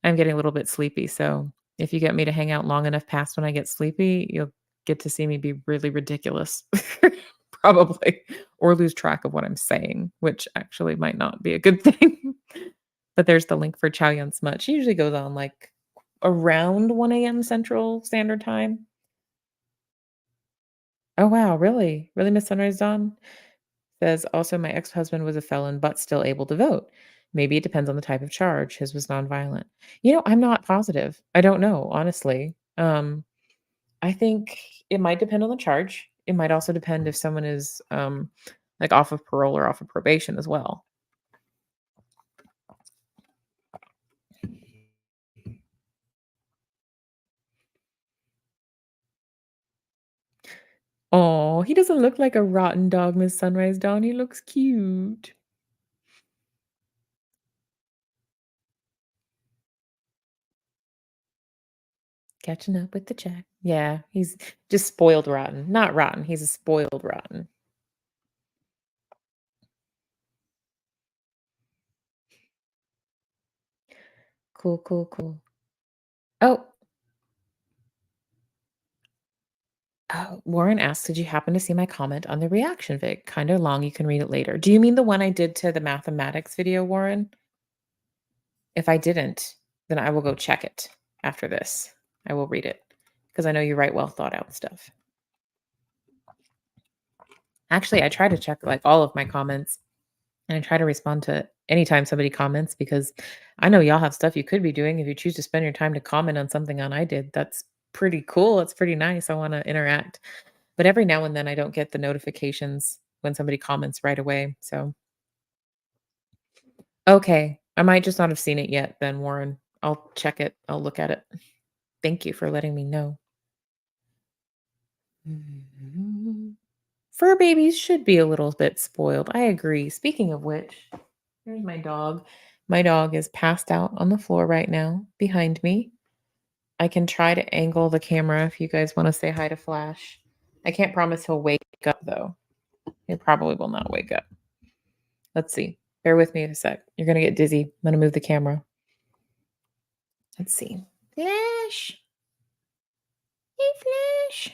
I'm getting a little bit sleepy, so if you get me to hang out long enough past when I get sleepy, you'll get to see me be really ridiculous. Probably. Or lose track of what I'm saying, which actually might not be a good thing. But there's the link for Chow Yun Smut. She usually goes on, like, around 1 AM Central Standard Time. Oh, wow, really? Really, Miss Sunrise Dawn? Says, "Also, my ex-husband was a felon, but still able to vote. Maybe it depends on the type of charge. His was nonviolent." I'm not positive. I don't know, honestly. I think it might depend on the charge. It might also depend if someone is, like, off of parole or off of probation as well. Oh, he doesn't look like a rotten dog, Miss Sunrise Dawn. He looks cute. Catching up with the check. Yeah, he's just spoiled rotten. Not rotten, he's a spoiled rotten. Cool, cool, cool. Oh. Warren asks, "Did you happen to see my comment on the reaction vid? Kinda long, you can read it later." Do you mean the one I did to the mathematics video, Warren? If I didn't, then I will go check it after this. I will read it because I know you write well thought out stuff. Actually, I try to check, like, all of my comments, and I try to respond to anytime somebody comments because I know y'all have stuff you could be doing if you choose to spend your time to comment on something on I did. That's pretty cool, it's pretty nice, I wanna interact. But every now and then, I don't get the notifications when somebody comments right away, so okay, I might just not have seen it yet then, Warren. I'll check it, I'll look at it. Thank you for letting me know. Mhm. Fur babies should be a little bit spoiled. I agree. Speaking of which, here's my dog. My dog is passed out on the floor right now behind me. I can try to angle the camera if you guys want to say hi to Flash. I can't promise he'll wake up though. He probably will not wake up. Let's see. Bear with me a sec. You're going to get dizzy. I'm going to move the camera. Let's see. Flash. Hey, Flash.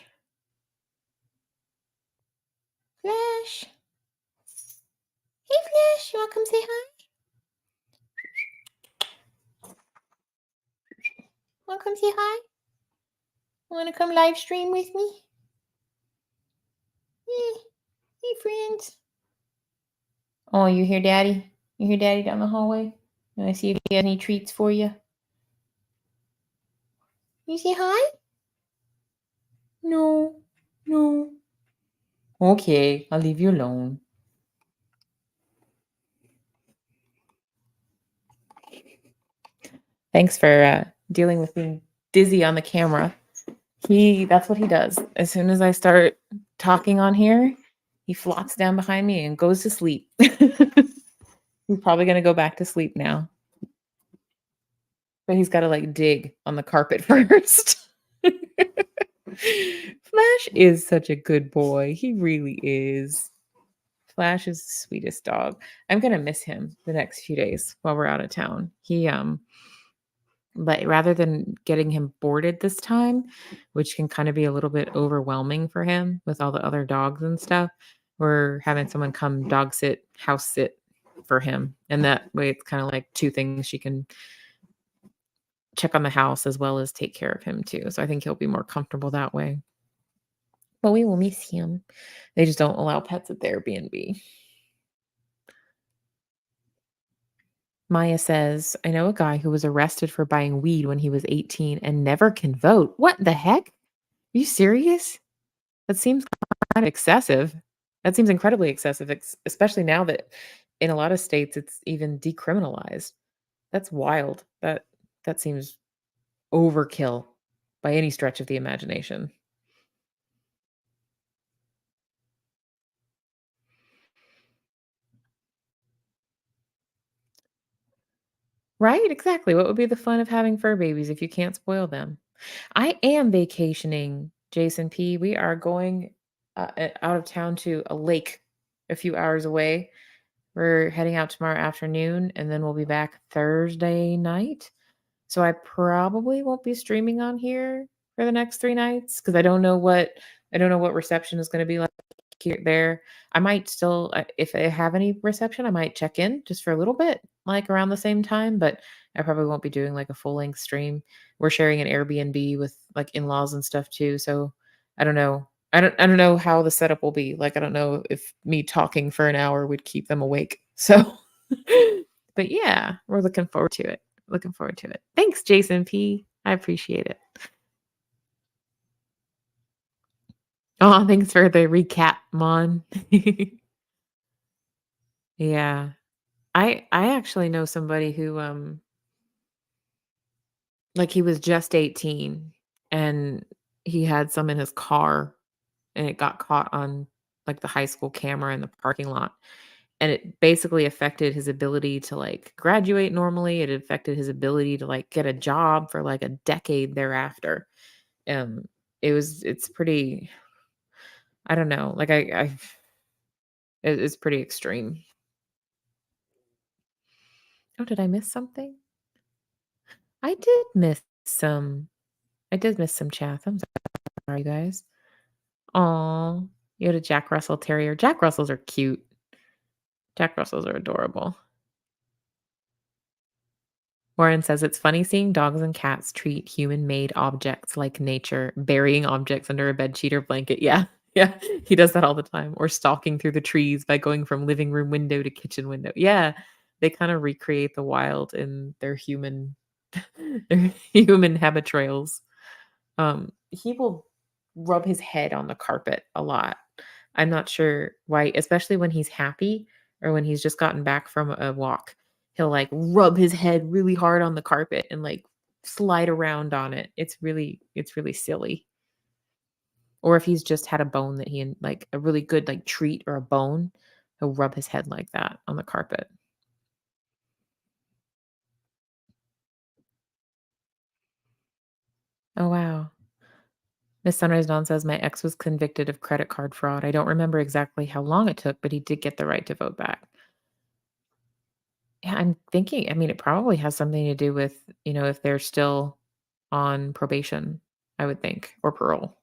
Flash. Hey, Flash. You want to come say hi? Want to come say hi? Want to come live stream with me? Eh, hey, friends. Oh, you hear Daddy? You hear Daddy down the hallway? You want to see if he has any treats for you? You say hi? No. No. Okay, I'll leave you alone. Thanks for dealing with being dizzy on the camera. That's what he does. As soon as I start talking on here, he flops down behind me and goes to sleep. He's probably gonna go back to sleep now. But he's gotta like dig on the carpet first. Flash is such a good boy. He really is. Flash is the sweetest dog. I'm gonna miss him the next few days while we're out of town. But rather than getting him boarded this time, which can kind of be a little bit overwhelming for him with all the other dogs and stuff, we're having someone come dog sit, house sit for him. And that way it's kind of like two things she can check on the house as well as take care of him too. So I think he'll be more comfortable that way. But we will miss him. They just don't allow pets at the Airbnb. Maya says, I know a guy who was arrested for buying weed when he was 18 and never can vote. What the heck? Are you serious? That seems kind of excessive. That seems incredibly excessive, especially now that in a lot of states it's even decriminalized. That's wild. That seems overkill by any stretch of the imagination. Right? Exactly. What would be the fun of having fur babies if you can't spoil them? I am vacationing, Jason P. We are going out of town to a lake a few hours away. We're heading out tomorrow afternoon and then we'll be back Thursday night. So I probably won't be streaming on here for the next 3 nights because I don't know what reception is gonna be like here there. I might still if I have any reception, I might check in just for a little bit, like, around the same time, but I probably won't be doing, like, a full-length stream. We're sharing an Airbnb with, like, in-laws and stuff too, so I don't know. I don't know how the setup will be. Like, I don't know if me talking for an hour would keep them awake. So but yeah, we're looking forward to it. Looking forward to it. Thanks, Jason P. I appreciate it. Oh, thanks for the recap, Mon. Yeah. I actually know somebody who like he was just 18 and he had some in his car and it got caught on like the high school camera in the parking lot. And it basically affected his ability to like graduate normally. It affected his ability to like get a job for like a decade thereafter. Um it's pretty I don't know. Like it's pretty extreme. Oh, did I miss something? I did miss some I did miss some chats. I'm sorry, you guys. Aw, you had a Jack Russell Terrier. Jack Russells are cute. Jack Russells are adorable. Warren says it's funny seeing dogs and cats treat human-made objects like nature, burying objects under a bedsheet or blanket. Yeah, yeah, he does that all the time. Or stalking through the trees by going from living room window to kitchen window. Yeah, they kind of recreate the wild in their human, their human habitrails. He will rub his head on the carpet a lot. I'm not sure why, especially when he's happy or when he's just gotten back from a walk. He'll like rub his head really hard on the carpet and like slide around on it. It's really silly. Or if he's just had a bone that like a really good like treat or a bone, he'll rub his head like that on the carpet. Oh wow. Miss Sunrise Dawn says my ex was convicted of credit card fraud. I don't remember exactly how long it took, but he did get the right to vote back. Yeah, I'm thinking, I mean, it probably has something to do with, if they're still on probation, I would think, or parole.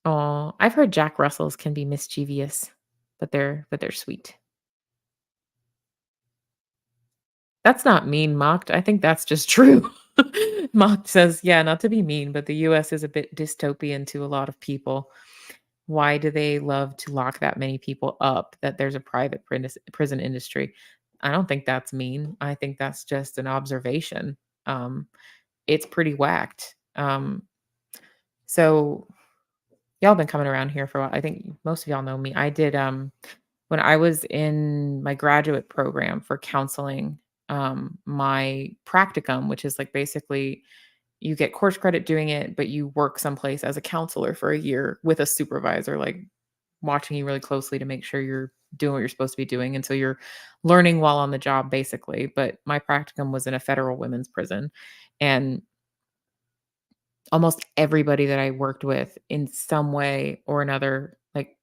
Oh, I've heard Jack Russells can be mischievous, but they're sweet. That's not mean, Mocked. I think that's just true. Mocked says, yeah, not to be mean, but the US is a bit dystopian to a lot of people. Why do they love to lock that many people up that there's a private prison industry? I don't think that's mean. I think that's just an observation. Um, it's pretty whacked. So y'all been coming around here for a while. I think most of y'all know me. I did when I was in my graduate program for counseling, my practicum, which is like basically you get course credit doing it, but you work someplace as a counselor for a year with a supervisor, like watching you really closely to make sure you're doing what you're supposed to be doing. And so you're learning while on the job, basically. But my practicum was in a federal women's prison. And almost everybody that I worked with in some way or another, like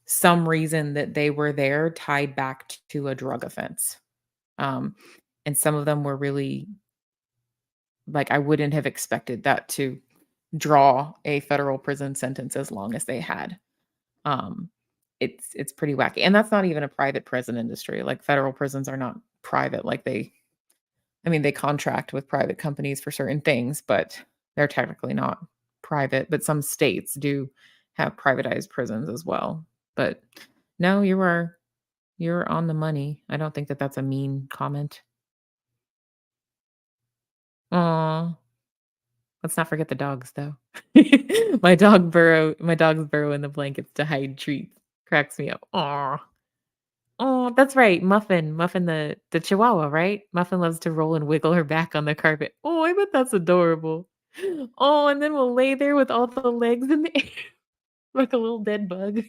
some reason that they were there tied back to a drug offense. Um, and some of them were really like I wouldn't have expected that to draw a federal prison sentence as long as they had. Um, it's pretty wacky, and that's not even a private prison industry. Like federal prisons are not private. Like I mean, they contract with private companies for certain things, but they're technically not private. But some states do have privatized prisons as well. But no, you're on the money. I don't think that that's a mean comment. Aw, let's not forget the dogs though. My dogs burrow in the blankets to hide treats. Cracks me up. Aw. Oh, that's right, Muffin. Muffin the chihuahua, right? Muffin loves to roll and wiggle her back on the carpet. Oh, I bet that's adorable. Oh, and then we'll lay there with all the legs in the air like a little dead bug.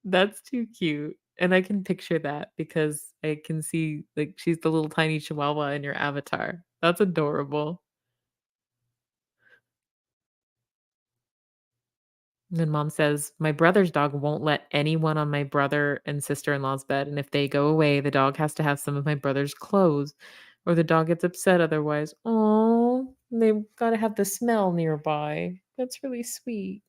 That's too cute. And I can picture that because I can see like she's the little tiny chihuahua in your avatar. That's adorable. And then mom says, "My brother's dog won't let anyone on my brother and sister-in-law's bed, and if they go away, the dog has to have some of my brother's clothes, or the dog gets upset otherwise." Oh, they've gotta have the smell nearby. That's really sweet.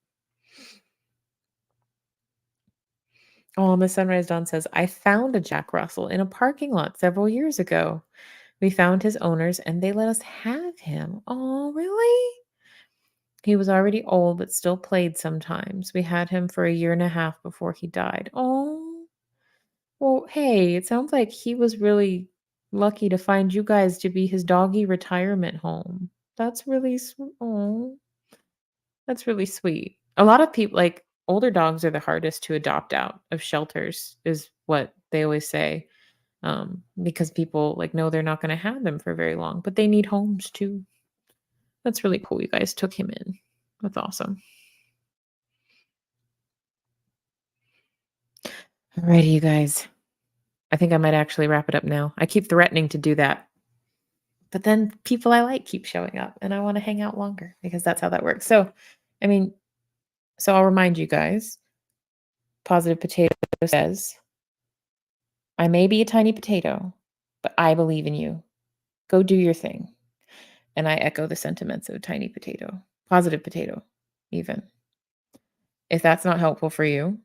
Oh, Miss Sunrise Dawn says, "I found a Jack Russell in a parking lot several years ago. We found his owners and they let us have him." Oh, really? He was already old, but still played sometimes. We had him for a year and a half before he died. Oh. Well, hey, it sounds like he was really lucky to find you guys to be his doggy retirement home. That's really oh, that's really sweet. A lot of people like older dogs are the hardest to adopt out of shelters, is what they always say. Because people like know they're not going to have them for very long, but they need homes too. That's really cool. You guys took him in. That's awesome. Alrighty, you guys. I think I might actually wrap it up now. I keep threatening to do that. But then people I like keep showing up and I wanna hang out longer because that's how that works. So, I mean, so I'll remind you guys, Positive Potato says, "I may be a tiny potato, but I believe in you. Go do your thing." And I echo the sentiments of Tiny Potato. positive potato, even. If that's not helpful for you,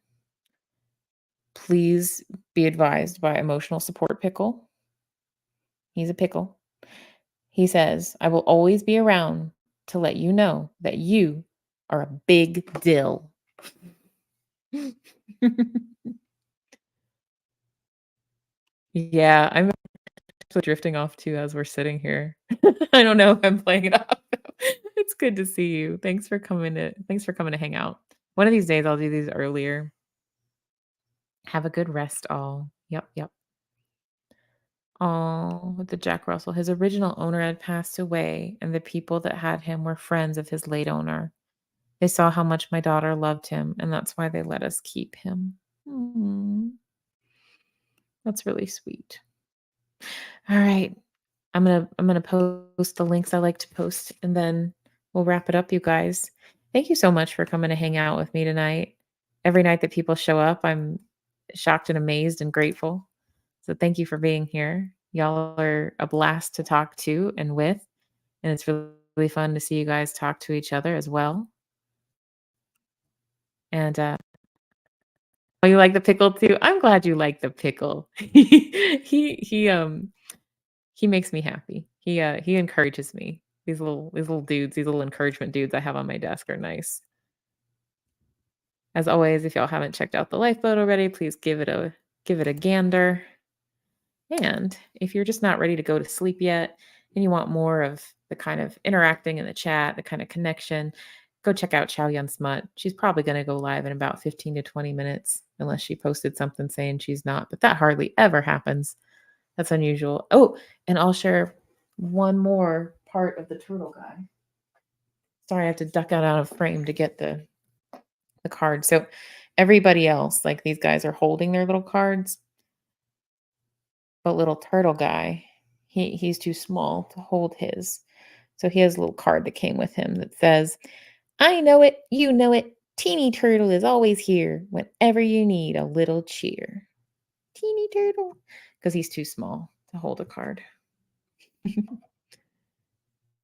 please be advised by emotional support pickle. He's a pickle. He says, I will always be around to let you know that you are a big dill. Yeah, I'm actually drifting off too as we're sitting here. I don't know if I'm playing it off. It's good to see you. Thanks for coming to hang out. One of these days I'll do these earlier. Have a good rest all. Yep, yep. Oh, with the Jack Russell. His original owner had passed away, and the people that had him were friends of his late owner. They saw how much my daughter loved him, and that's why they let us keep him. Mm, that's really sweet. All right. I'm gonna post the links I like to post, and then we'll wrap it up, you guys. Thank you so much for coming to hang out with me tonight. Every night that people show up, I'm shocked and amazed and grateful. So thank you for being here. Y'all are a blast to talk to and with, and it's really fun to see you guys talk to each other as well. And oh, you like the pickle too? I'm glad you like the pickle. He makes me happy. He encourages me. These little dudes, these little encouragement dudes I have on my desk are nice. As always, if y'all haven't checked out the lifeboat already, please give it a gander. And if you're just not ready to go to sleep yet and you want more of the kind of interacting in the chat, the kind of connection, go check out Chow Yun Smut. She's probably going to go live in about 15 to 20 minutes, unless she posted something saying she's not, but that hardly ever happens. That's unusual. Oh, and I'll share one more part of the turtle guy. Sorry, I have to duck out of frame to get the card. So everybody else, like these guys are holding their little cards, but little turtle guy, he's too small to hold his. So he has a little card that came with him that says, I know it, you know it. Teeny Turtle is always here whenever you need a little cheer. Teeny Turtle. Because he's too small to hold a card.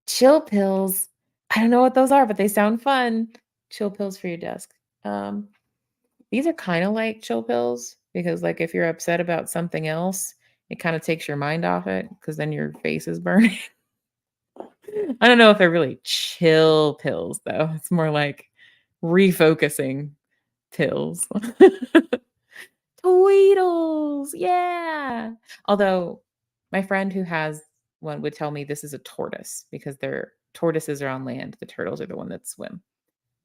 Chill pills. I don't know what those are, but they sound fun. Chill pills for your desk. Um, these are kind of like chill pills because, like, if you're upset about something else, it kind of takes your mind off it because then your face is burning. I don't know if they're really chill pills, though. It's more like refocusing pills. Tweedles, yeah. Although my friend who has one would tell me this is a tortoise because their tortoises are on land. The turtles are the one that swim.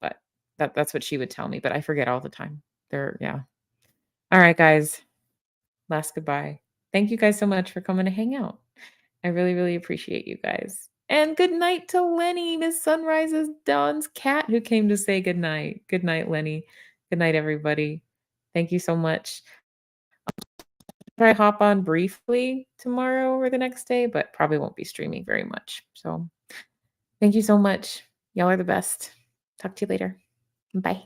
But that's what she would tell me. But I forget all the time. They're yeah. All right, guys. Last goodbye. Thank you guys so much for coming to hang out. I really, really appreciate you guys. And good night to Lenny, Miss Sunrise's Dawn's cat who came to say good night. Good night, Lenny. Good night, everybody. Thank you so much. Try hop on briefly tomorrow or the next day, but probably won't be streaming very much. So thank you so much. Y'all are the best. Talk to you later. Bye.